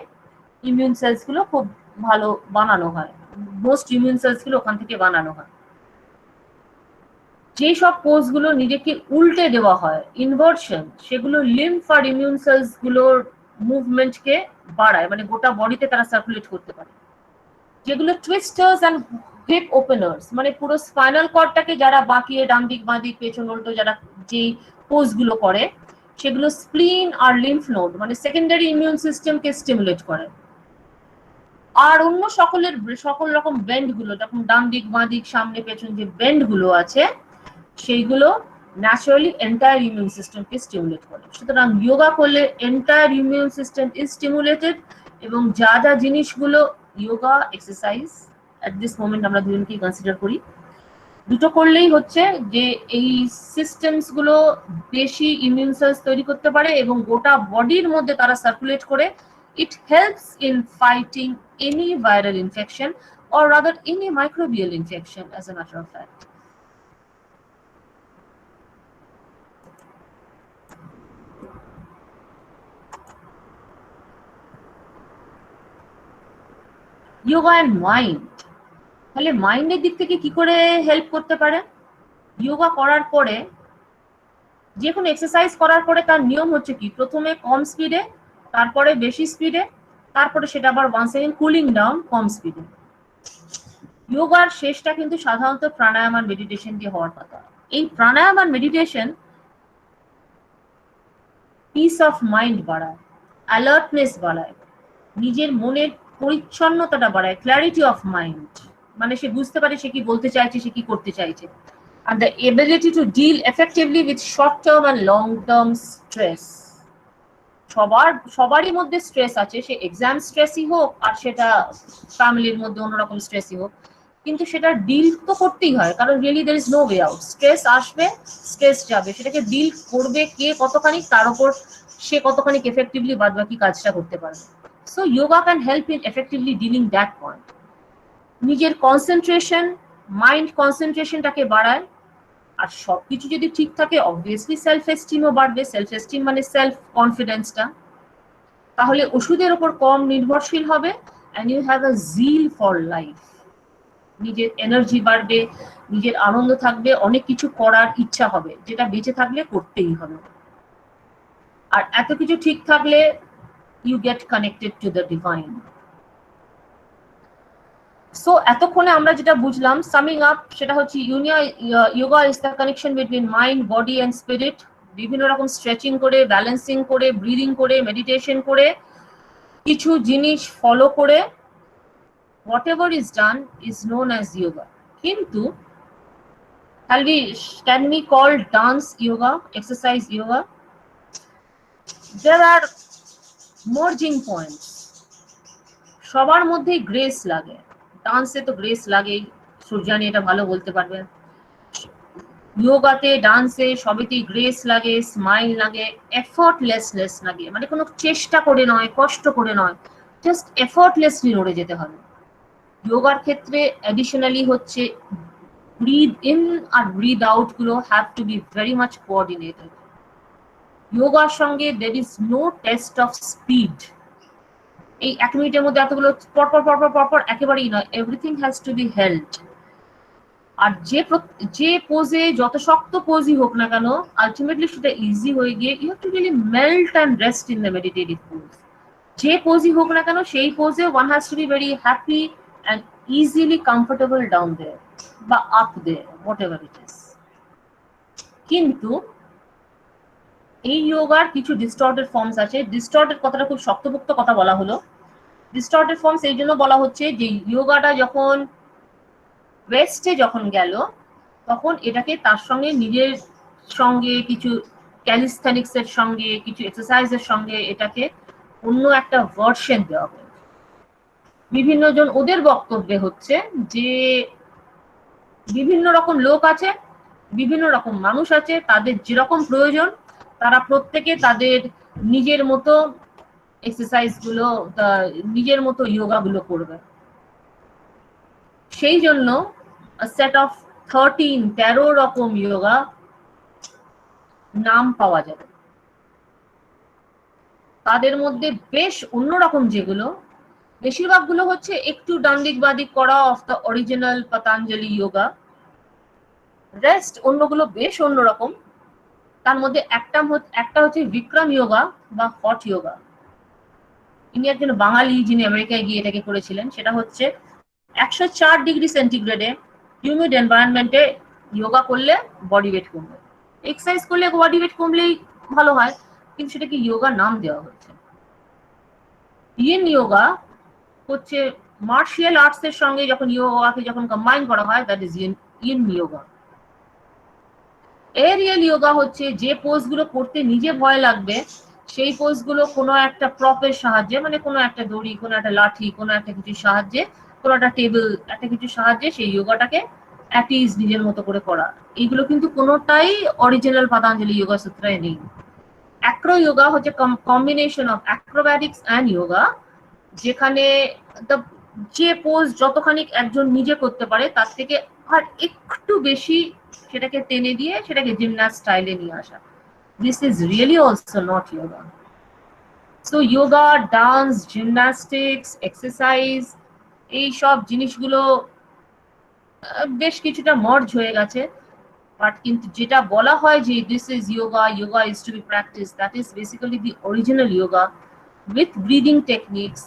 [SPEAKER 6] ইমিউন সেলস গুলো খুব ভালো বানানো হয়, মোস্ট ইমিউন সেলস গুলো ওখান থেকে বানানো হয়। যে সব পোজ গুলো নিজেকে উল্টে দেওয়া হয়, ইনভার্সন, সেগুলো লিম্ফ আর ইমিউন সেলস গুলোর মুভমেন্টকে বাড়ায়, মানে গোটা বডিতে তারা সার্কুলেট করতে পারে। যেগুলো টুইস্টার্স অ্যান্ড হিপ ওপেনার্স, মানে পুরো স্পাইনাল কর্ডটাকে যারা বাঁকিয়ে ডান দিক বাঁ দিক পেছন উল্টো যারা যেই পোজ গুলো করে, সেগুলো স্প্লিন আর লিম্ফ নোড, মানে সেকেন্ডারি ইমিউন সিস্টেমকে স্টিমুলেট করে। আর অন্য সকল রকম বেন্ড গুলো, যখন ডান দিক বাঁ দিক সামনে পেছন যে বেন্ড গুলো আছে, সেইগুলো ন্যাচারালি এন্টায়ার ইমিউন সিস্টেমকে স্টিমুলেট করে। সুতরাং যোগা করলে entire immune system is stimulated. এবং যা যা জিনিসগুলো yoga exercise at this moment আমরা দুজনকেই কনসিডার করি, দুটো করলেই হচ্ছে যে এই সিস্টেমস গুলো বেশি ইমিউন সেলস তৈরি করতে পারে এবং গোটা বডির মধ্যে তারা সার্কুলেট করে। It helps in fighting any viral infection or rather any microbial infection, as a matter of fact. Yoga and mind, তাহলে মাইন্ডের দিক থেকে কি করে হেল্প করতে পারে? যোগা করার পরে, যে কোনো এক্সারসাইজ করার পরে তার নিয়ম হচ্ছে কি, প্রথমে কম স্পিডে, তারপরে বেশি স্পিডে, তারপরে সেটা আবার ওয়ান্স এগেইন কুলিং ডাউন কম স্পিডে। যোগার শেষটা কিন্তু সাধারণত প্রাণায়াম আর মেডিটেশন দিয়ে হওয়ার কথা। এই প্রাণায়াম আর মেডিটেশন পিস অফ মাইন্ড বাড়ায়, অ্যালার্টনেস বাড়ায়, নিজের মনের পরিচ্ছন্নতাটা বাড়ায়, ক্ল্যারিটি অফ মাইন্ড, মানে সে বুঝতে পারে সে কি বলতে চাইছে, সে কি করতে চাইছে। and the ability to deal effectively with short term and long term stress. সবারই মধ্যে স্ট্রেস আছে, সে এক্সাম স্ট্রেসই হোক আর সেটা ফ্যামিলির মধ্যে অন্যরকম স্ট্রেসই হোক, কিন্তু সেটা ডিল তো করতেই হয়, কারণ really there is no way out. Stress আসবে, স্ট্রেস যাবে, সেটাকে ডিল করবে কে কতখানি, তার উপর সে কতখানি এফেক্টিভলি বাদবাকি কাজটা করতে পারবে। So yoga can help in effectively dealing that point. নিজের কনসেন্ট্রেশন, মাইন্ড কনসেন্ট্রেশনটাকে বাড়ায়। আর সবকিছু যদি ঠিক থাকে, অবভিয়াসলি সেলফ এস্টিমও বাড়বে। সেলফ এস্টিম মানে সেলফ কনফিডেন্সটা। তাহলে ওষুধের উপর কম নির্ভরশীল হবে, and you have a zeal for life. নিজের এনার্জি বাড়বে, নিজের আনন্দ থাকবে, অনেক কিছু করার ইচ্ছা হবে, যেটা বেঁচে থাকলে করতেই হবে। আর এত কিছু ঠিক থাকলে you get connected to the divine. So এতক্ষণে আমরা যেটা বুঝলাম, সামিং আপ, সেটা হচ্ছে yoga is the connection between mind, body and spirit. বিভিন্ন রকম স্ট্রেচিং করে, ব্যালেন্সিং করে, ব্রিদিং করে, মেডিটেশন করে, কিছু জিনিস ফলো করে, whatever is done is known as yoga. কিন্তু can we call dance yoga, exercise yoga? There are merging points. সবার মধ্যে গ্রেস লাগে, ডান্সে তো গ্রেস লাগেই, সূর্যানি এটা ভালো বলতে পারবে। যোগাতে, ডান্সে, সবেতেই গ্রেস লাগে, স্মাইল লাগে, এফর্টলেসনেস লাগে, মানে কোনো চেষ্টা করে নয়, কষ্ট করে নয়, জাস্ট এফর্টলেসলি নড়ে যেতে হবে। যোগার ক্ষেত্রে অ্যাডিশনালি হচ্ছে ব্রিথ ইন আর ব্রিথ আউট গুলো have to be very much coordinated. যোগার সঙ্গে there is no test of speed. এই 1 মিনিটের মধ্যে এতগুলো পরপর পরপর পরপর একেবারেই নয়, everything has to be held. আর যে পোজে, যত শক্ত পোজই হোক না কেন, আলটিমেটলি সেটা ইজি হয়ে গিয়ে you have to really melt and rest in the meditative pose. যে পোজই হোক না কেন, সেই পোজে one has to be very happy and easily comfortable down there বা up there, whatever it is. কিন্তু এই যোগার কিছু ডিস্টর্টেড ফর্মস আছে। ডিস্টর্টেড কথাটা খুব শক্তপোক্ত কথা বলা হলো। ডিস্টর্টেড ফর্মস এই জন্য বলা হচ্ছে যে যোগাটা যখন ওয়েস্টে যখন গেল তখন এটাকে তার সঙ্গে নিজের সঙ্গে কিছু ক্যালিস্থেনিক্স এর সঙ্গে কিছু এক্সারসাইজের সঙ্গে এটাকে অন্য একটা ভার্সন দেওয়া হয়। বিভিন্ন জন ওদের বক্তব্যে হচ্ছে যে বিভিন্ন রকম লোক আছে, বিভিন্ন রকম মানুষ আছে, তাদের যেরকম প্রয়োজন তারা প্রত্যেকে তাদের নিজের মতো এক্সারসাইজ গুলো নিজের মতো যোগা গুলো করবে। সেই জন্য সেট অফ 13 রকম যোগা নাম পাওয়া যাবে। তাদের মধ্যে বেশ অন্যরকম যেগুলো, বেশিরভাগগুলো হচ্ছে একটু ডান্দিক বাদিক করা of the original Patanjali yoga. Rest অন্যগুলো বেশ অন্যরকম। তার মধ্যে একটা হচ্ছে বিক্রম যোগা বা হট যোগা। ইনি একজন বাঙালি যিনি আমেরিকায় গিয়ে এটাকে করেছিলেন। সেটা হচ্ছে 104 ডিগ্রি সেন্টিগ্রেডে হিউমিড এনভায়রনমেন্টে যোগা করলে বডি ওয়েট কমবে। এক্সারসাইজ করলে বডি ওয়েট কমলেই ভালো হয়, কিন্তু সেটাকে যোগা নাম দেওয়া হচ্ছে। ইন যোগা হচ্ছে মার্শিয়াল আর্টস এর সঙ্গে যখন যোগাকে যখন কম্বাইন করা হয়, that is in yoga. Aerial yoga হচ্ছে যে পোজ গুলো করতে নিজে ভয় লাগবে সেই পোজ গুলো কোনো একটা প্রপের সাহায্যে, মানে কোনো একটা দড়ি, কোনো একটা লাঠি, কোনো একটা কিছু সাহায্যে, কোনো একটা টেবিল, একটা কিছু সাহায্যে সেই যোগাটাকে অ্যাট ইজ নিজের মতো করে করা। এইগুলো কিন্তু কোনোটাই অরিজিনাল পতঞ্জলি যোগা সূত্রে নেই। অ্যাক্রো যোগা হচ্ছে কম্বিনেশন অফ অ্যাক্রোব্যাটিক্স অ্যান্ড যোগা, যেখানে যে পোজ যতখানি একজন নিজে করতে পারে তার থেকে আর একটু বেশি সেটাকে টেনে দিয়ে সেটাকে জিমনাস্ট স্টাইলে নিয়ে আসা। This is really also not yoga. So yoga, dance, gymnastics, exercise এই সব জিনিসগুলো বেশ কিছুটা মার্জ হয়ে গেছে। বাট কিন্তু যেটা বলা হয় যে this is yoga, yoga is to be practice, that is basically the original yoga with breathing techniques,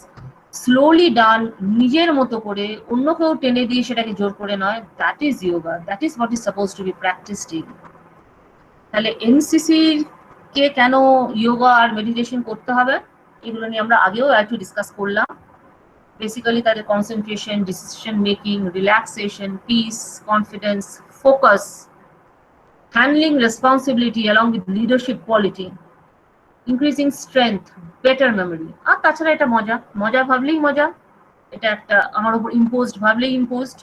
[SPEAKER 6] slowly done, নিজের মতো করে, অন্য কেউ টেনে দিয়ে সেটাকে জোর করে নয়। That is yoga, that is what is suppose to be practised in. তাহলে এনসিসি কে কেন যোগা আর মেডিটেশন করতে হবে এগুলো নিয়ে আমরা আগেও একটু ডিসকাস করলাম। বেসিক্যালি তাদের concentration, decision making, relaxation, piece, confidence, focus, handling responsibility along with leadership quality, increasing strength, better memory। আর তাছাড়া এটা মজা, মজা ভাবলেই মজা, এটা একটা আমার উপর ইম্পোজড ভাবলেই ইম্পোজড।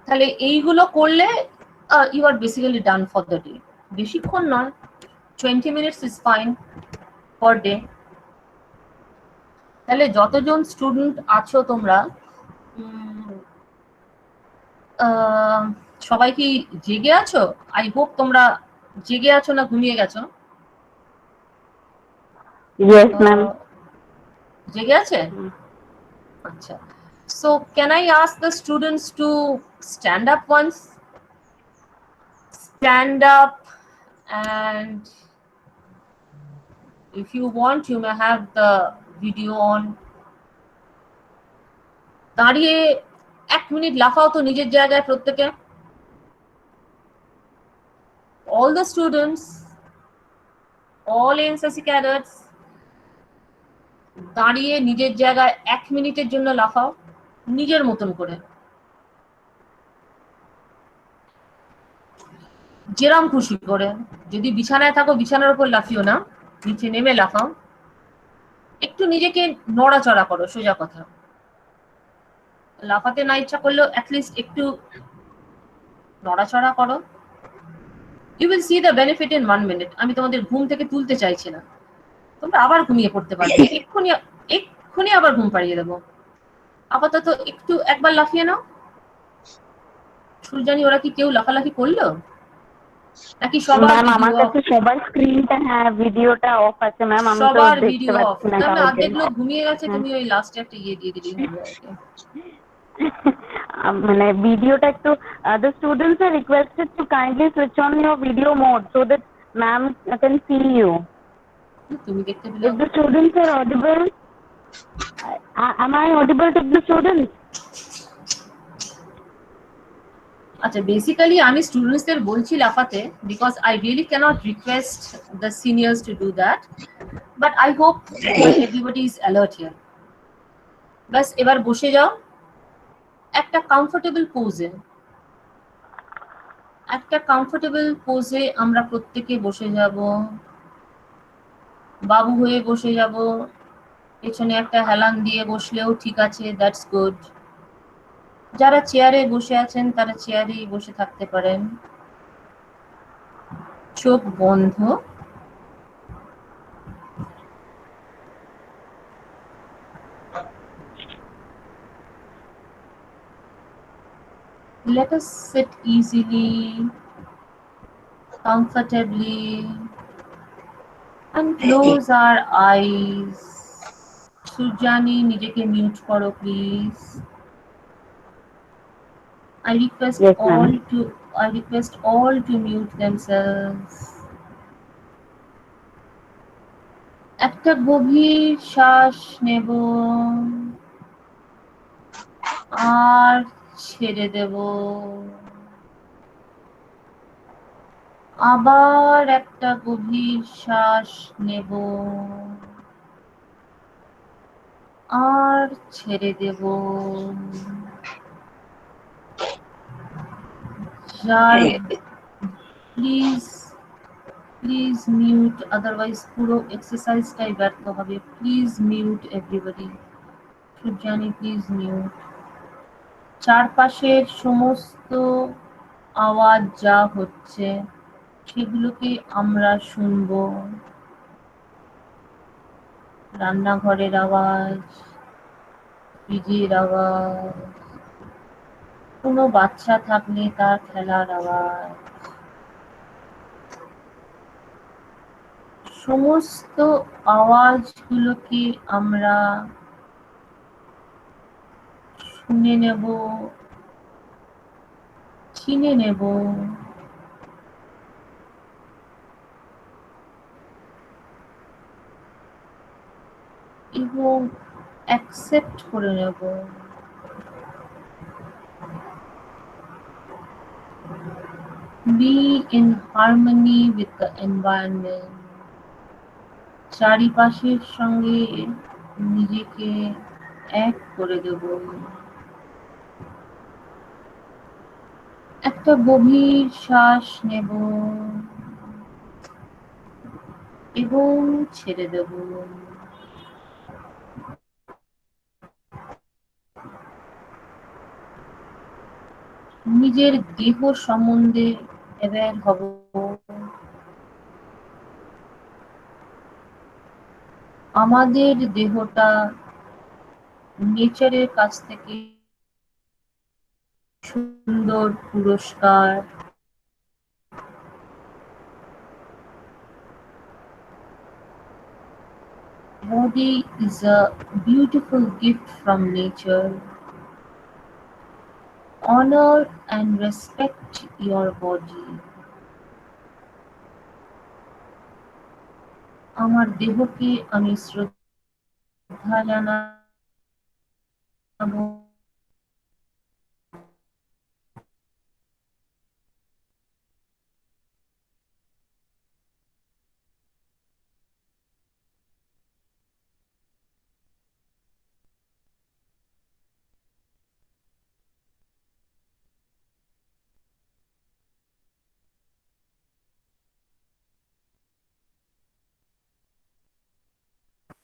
[SPEAKER 6] তাহলে এইগুলো করলে you are basically done for the day. বেশিক্ষণ নয়, 20 minutes is fine per day। তাহলে যতজন স্টুডেন্ট আছো তোমরা সবাই কি জেগে আছো? আই হোপ তোমরা জেগে আছো না ঘুমিয়ে গেছো?
[SPEAKER 1] Yes, ma'am.
[SPEAKER 6] জেগে আছে? আচ্ছা। So can I ask the students to stand up once? Stand up, and if you want you may have the video on. দাঁড়িয়ে 1 মিনিট লাফাও তো নিজের জায়গায় প্রত্যেকে। All the students, all NCC cadets, দাঁড়িয়ে নিজের জায়গায় 1 মিনিটের জন্য লাফাও নিজের মতন করে, যেরম খুশি করে। যদি বিছানায় থাকো বিছানার উপর লাফিও না, নিচে নেমে লাফাও। একটু নিজেকে নড়াচড়া করো, সোজা কথা। লাফাতে না ইচ্ছা করলেও অ্যাটলিস্ট একটু নড়াচড়া করো। You will see the benefit in 1 minute. আমি তোমাদের ঘুম থেকে তুলতে চাইছি না, তোমরা আবার ঘুমিয়ে পড়তে পারবে। এক্ষুনি আবার ঘুম পাড়িয়ে দেবো। আপাতত একটু একবার লাফিয়ে নাও। সুজানি ওরা কি কেউ লাফালাফি করলো নাকি সবার?
[SPEAKER 1] ম্যাম আমার কাছে সবার স্ক্রিনটা, হ্যাঁ ভিডিওটা অফ আছে ম্যাম, আমি তো
[SPEAKER 6] সবার
[SPEAKER 1] দেখতে
[SPEAKER 6] ভিডিও অফ।
[SPEAKER 1] পাচ্ছি না।
[SPEAKER 6] তাহলে অর্ধেক লোক ঘুমিয়ে গেছে, তুমি ওই লাস্টে একটা ইয়ে দিয়ে দিলেই হবে আর কি।
[SPEAKER 1] মানে ভিডিওটা একটু the students are requested to kindly switch on your video mode so that ma'am can see you.
[SPEAKER 6] তুমি দেখতে পেলে?
[SPEAKER 1] If the students are audible, am I audible to the students?
[SPEAKER 6] আচ্ছা, বেসিক্যালি আমি স্টুডেন্টসদের বলছি লাফাতে, because I really can't request the seniors to do that, but I hope everybody is alert here. ব্যাস এবার বসে যাও একটা কমফোর্টেবল পোজে। একটা কমফোর্টেবল পোজে আমরা প্রত্যেকে বসে যাব, বাবু হয়ে বসে যাব, পেছনে একটা হেলান দিয়ে বসলেও ঠিক আছে, দ্যাটস গুড। যারা চেয়ারে বসে আছেন তারা চেয়ারেই বসে থাকতে পারেন, চোখ বন্ধ। Let us sit easily, comfortably, and close our eyes. সুজানি, নিজেকে মিউট করো please. I request
[SPEAKER 1] Yes, ma'am.
[SPEAKER 6] all to mute themselves. একটা গভীর শ্বাস নেব আর ছেড়ে দেব। আবার একটা গভীর শ্বাস নেব আর ছেড়ে দেব। যার প্লিজ মিউট, আদারওয়াইজ পুরো এক্সারসাইজটাই ব্যর্থ হবে। Please mute everybody. Sujani, please mute. চারপাশের সমস্ত আওয়াজ যা হচ্ছে সেগুলোকে আমরা শুনবো। রান্নাঘরের আওয়াজ, ফ্রিজের আওয়াজ, কোনো বাচ্চা থাকলে তার খেলার আওয়াজ, সমস্ত আওয়াজগুলোকে আমরা শুনে নেব, চিনে নেব, এবং অ্যাকসেপ্ট করে নেব। Be in harmony with the environment. চারিপাশের সঙ্গে নিজেকে এক করে দেব। একটা গভীর শ্বাস নেব এবং ছেড়ে দেব। নিজের দেহ সম্বন্ধে অ্যাওয়্যার হব। আমাদের দেহটা নেচারের কাছ থেকে সুন্দর পুরস্কার। Body is a beautiful gift from nature. Honor and respect your body. আমার দেহকে আমি শ্রদ্ধা জানাবো।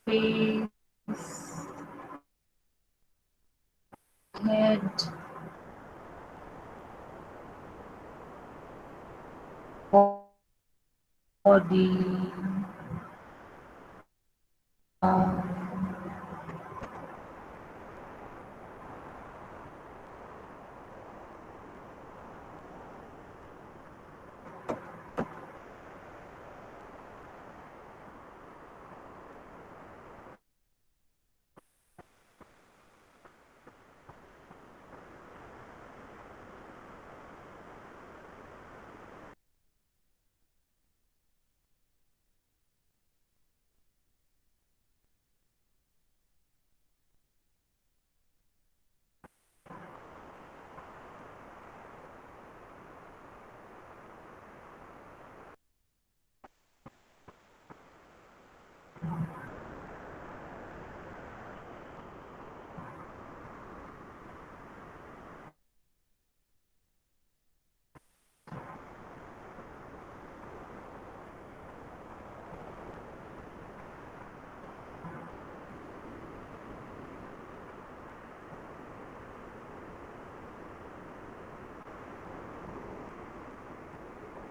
[SPEAKER 6] Face, head, body,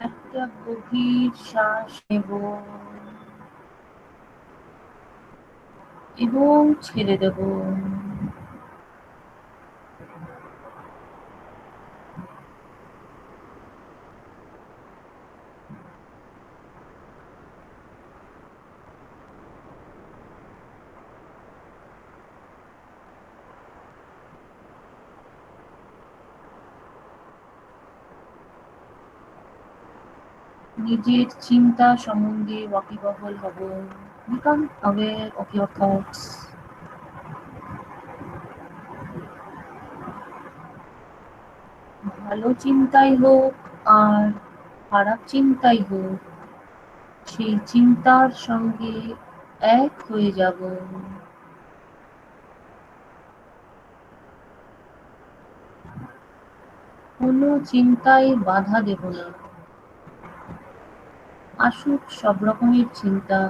[SPEAKER 6] একটা গভীর শ্বাস নেব এবং ছেড়ে দেব। নিজের চিন্তা সম্বন্ধে ওয়াকিবহাল হব। Become aware of your thoughts. ভালো চিন্তাই হোক আর খারাপ চিন্তাই হোক, সেই চিন্তার সঙ্গে এক হয়ে যাব। কোনো চিন্তায় বাধা দেব না। আসুক সব রকমের চিন্তা,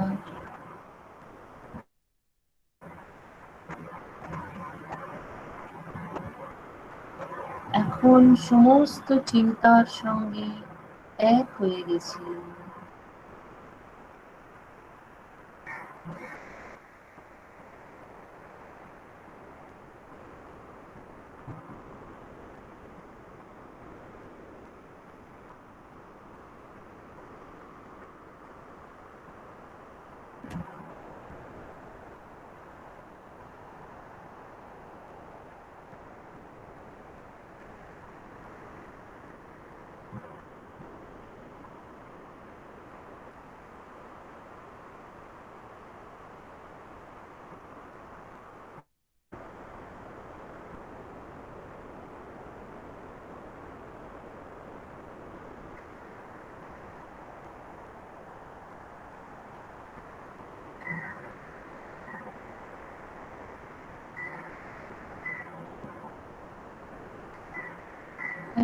[SPEAKER 6] এখন সমস্ত চিন্তার সঙ্গে এক হয়ে গেছি।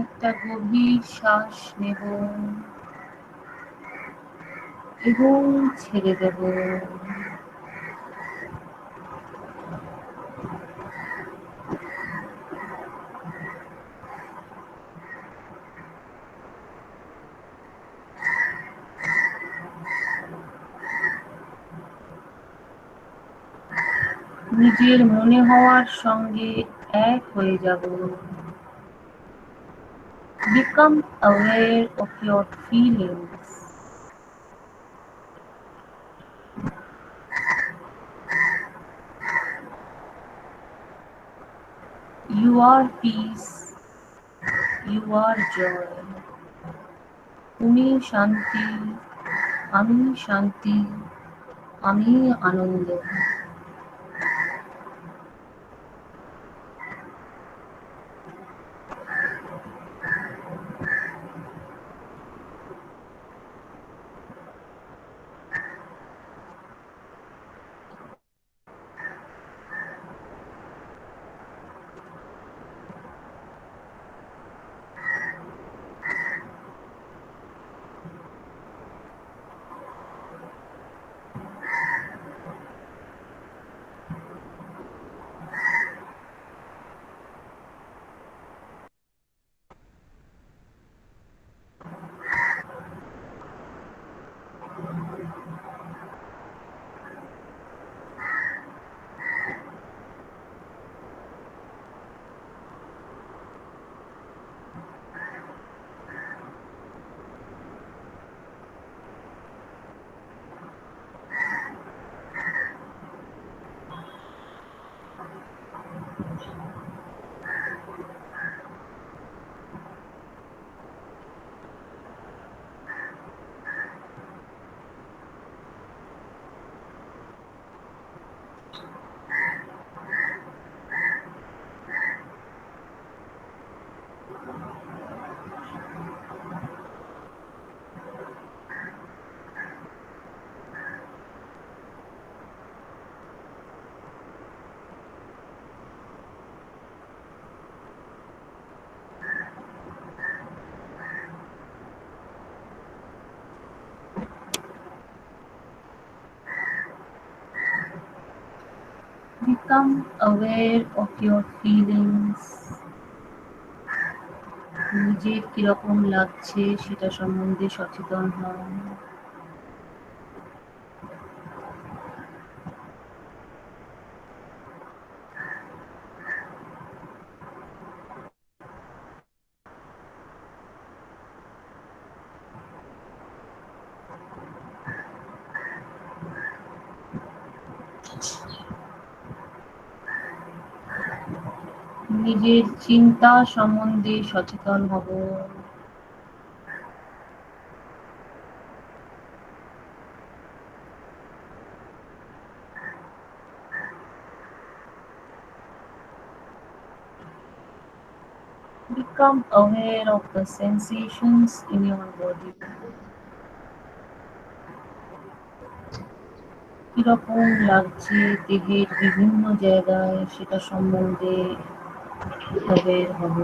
[SPEAKER 6] একটা গভীর শ্বাস নেব এবং ছেড়ে দেব। নিজের মনে হওয়ার সঙ্গে এক হয়ে যাব। Become aware of your feelings. You are peace. You are joy. তুমি শান্তি, আমি শান্তি, আমি আনন্দ। Become aware of your feelings. নিজের কিরকম লাগছে সেটা সম্বন্ধে সচেতন হন। নিজের চিন্তা সম্বন্ধে সচেতন হব। Become aware of the sensations in your body. কিরকম লাগছে দেহের বিভিন্ন জায়গায় সেটা সম্বন্ধে aware হব।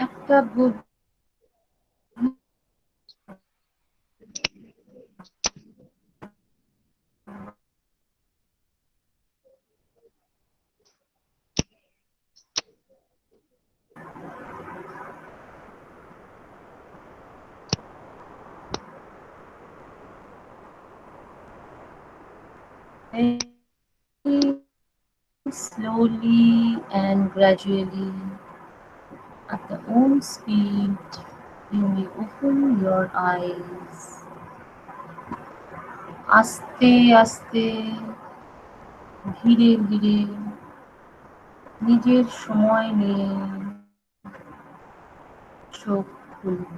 [SPEAKER 6] একটা slowly and gradually at the own speed you may open your eyes. আস্তে আস্তে ধীরে ধীরে নিজের সময় নিয়ে চোখ খুলব।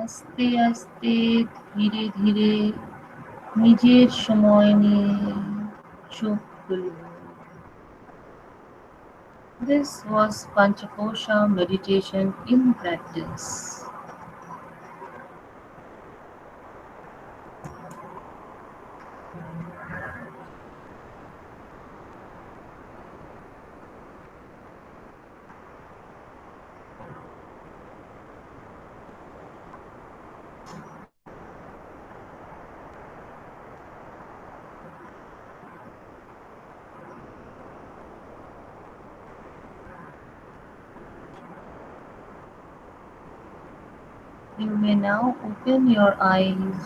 [SPEAKER 6] আস্তে আস্তে ধীরে ধীরে নিজের সময় নিয়ে চোখ খুলব। This was Panchakosha meditation in practice. You may now open your eyes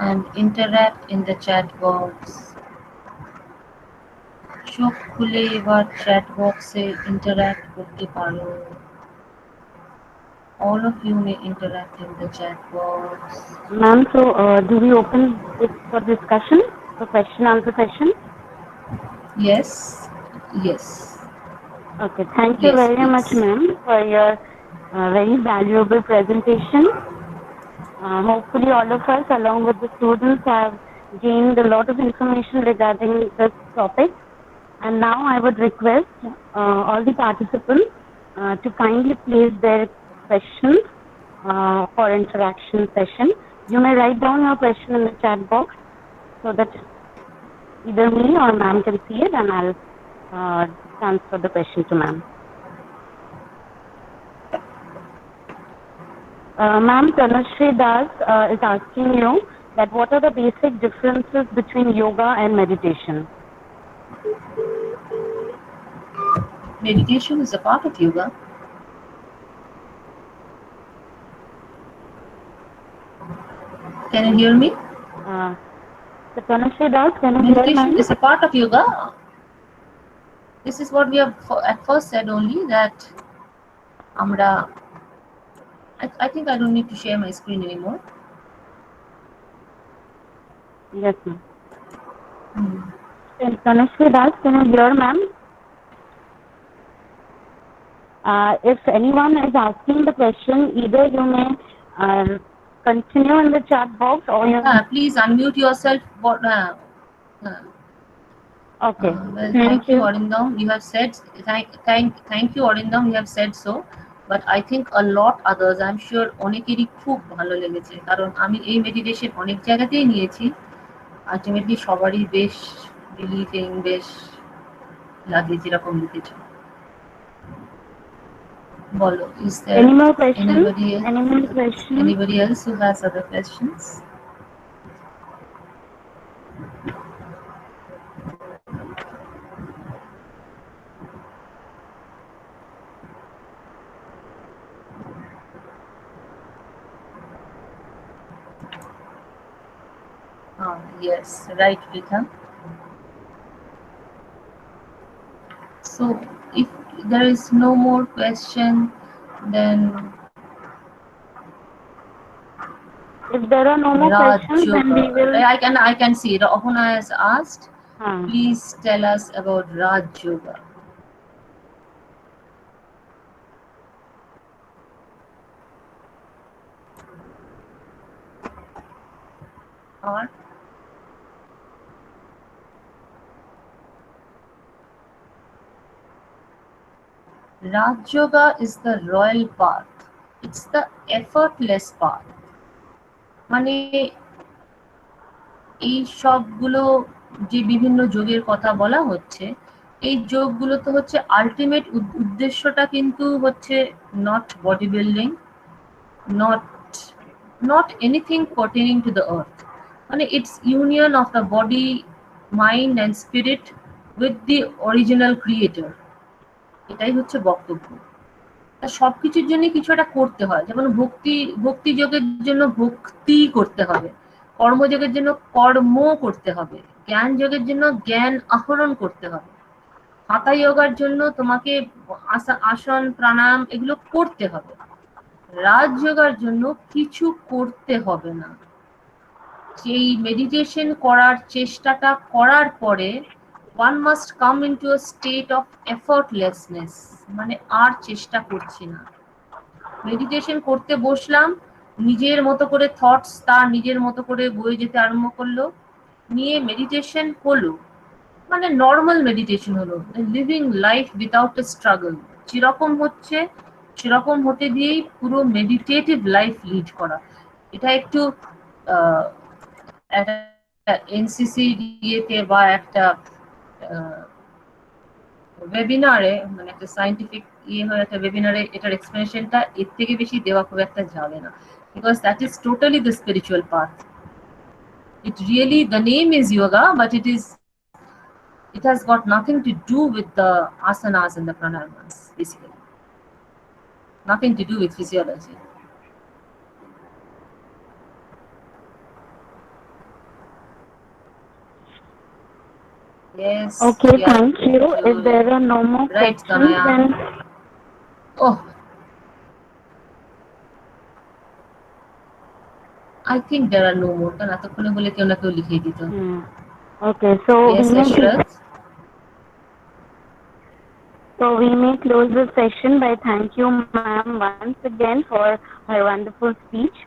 [SPEAKER 6] and interact in the chat box. চোখ খুলে এবার chat box এ interact করতে পারো। All of you may interact in the chat box.
[SPEAKER 1] Ma'am, so do we open it for discussion, for question answer session?
[SPEAKER 6] Yes, yes.
[SPEAKER 1] Okay, thank you
[SPEAKER 6] Yes,
[SPEAKER 1] very
[SPEAKER 6] please.
[SPEAKER 1] much, ma'am, for your very valuable presentation. Hopefully, all of us, along with the students, have gained a lot of information regarding this topic. And now I would request all the participants to kindly place their questions for interaction session. You may write down your question in the chat box so that either me or ma'am can see it, and I'll transfer the question to ma'am. Ma'am, Tanushree Das is asking you that what are the basic differences between yoga and meditation?
[SPEAKER 6] Meditation is a part of yoga. Can you hear me?
[SPEAKER 1] So Tanushree Das, can you hear
[SPEAKER 6] Meditation
[SPEAKER 1] ma'am?
[SPEAKER 6] is a part of yoga. This is what we have at first said only, that আমরা I think I don't need to share my screen anymore.
[SPEAKER 1] Yes, ma'am. Tanushree Das, can you hear, ma'am? If anyone is asking the question, either you may continue in the chat box or you.
[SPEAKER 6] Please unmute yourself.
[SPEAKER 1] Okay.
[SPEAKER 6] Well, thank you, Arindam. You have said thank you, Arindam. You have said so, but I think a lot others. I'm sure অনেকেরই খুব ভালো লেগেছে কারণ আমি এই meditation অনেক জায়গাতেই নিয়েছি। আলটিমেটলি সবারই বেশ রিলিফিং, বেশ লাগে যেরকম লিখেছো। বলো, is there
[SPEAKER 1] Any more questions?
[SPEAKER 6] Anybody else who has other questions? Yes, right, Rita. So, if there is no more question, then
[SPEAKER 1] if there are no more questions, then we will.
[SPEAKER 6] I can see. Rahuna has asked. Please tell us about Raj Yoga. Or Raj Yoga is the royal path. It's the effortless path. মানে এই সবগুলো যে বিভিন্ন যোগের কথা বলা হচ্ছে, এই যোগগুলো তো হচ্ছে আলটিমেট উদ্দেশ্যটা কিন্তু হচ্ছে not body building, not anything pertaining to the earth. মানে it's union of the body, mind and spirit with the original creator. এটাই হচ্ছে বক্তব্য। সবকিছুর জন্য কিছু একটা করতে হয়, যেমন ভক্তি যোগের জন্য ভক্তি করতে হবে, কর্মযোগের জন্য কর্ম করতে হবে, জ্ঞান যোগের জন্য জ্ঞান আহরণ করতে হবে, হাতা যোগার জন্য তোমাকে আসন প্রাণায়াম এগুলো করতে হবে। রাজযোগার জন্য কিছু করতে হবে না। সেই মেডিটেশন করার চেষ্টাটা করার পরে one must come into a state of effortlessness, মানে আর চেষ্টা করছি না। মেডিটেশন করতে বসলাম, নিজের মতো করে থটস তার নিজের মতো করে বয়ে যেতে আরম্ভ করলো, নিয়ে মেডিটেশন হলো, মানে নর্মাল মেডিটেশন হলো, living life without a struggle. যেরকম হচ্ছে সেরকম হতে দিয়েই পুরো মেডিটেটিভ লাইফ লিড করা। এটা একটু একটা এনসিসি ইয়েতে বা একটা ওয়েবিনারে, মানে একটা সায়েন্টিফিক হয়ে একটা ওয়েবিনারে এটার এক্সপ্লেনেশনটা এর থেকে বেশি দেওয়া খুব একটা যাবে না, because that is totally the spiritual path. It really, the name is yoga, but it has got nothing to do with the asanas and the pranayamas, basically. Nothing to do with physiology. Yes.
[SPEAKER 1] Okay, thank you. If there are no more questions, then.
[SPEAKER 6] Oh. I think there are no more. কারণ এতক্ষণে বলে কেউ না কেউ লিখে দিত।
[SPEAKER 1] Okay, so
[SPEAKER 6] yes,
[SPEAKER 1] we may close the session by thank you, ma'am, once again for her wonderful speech.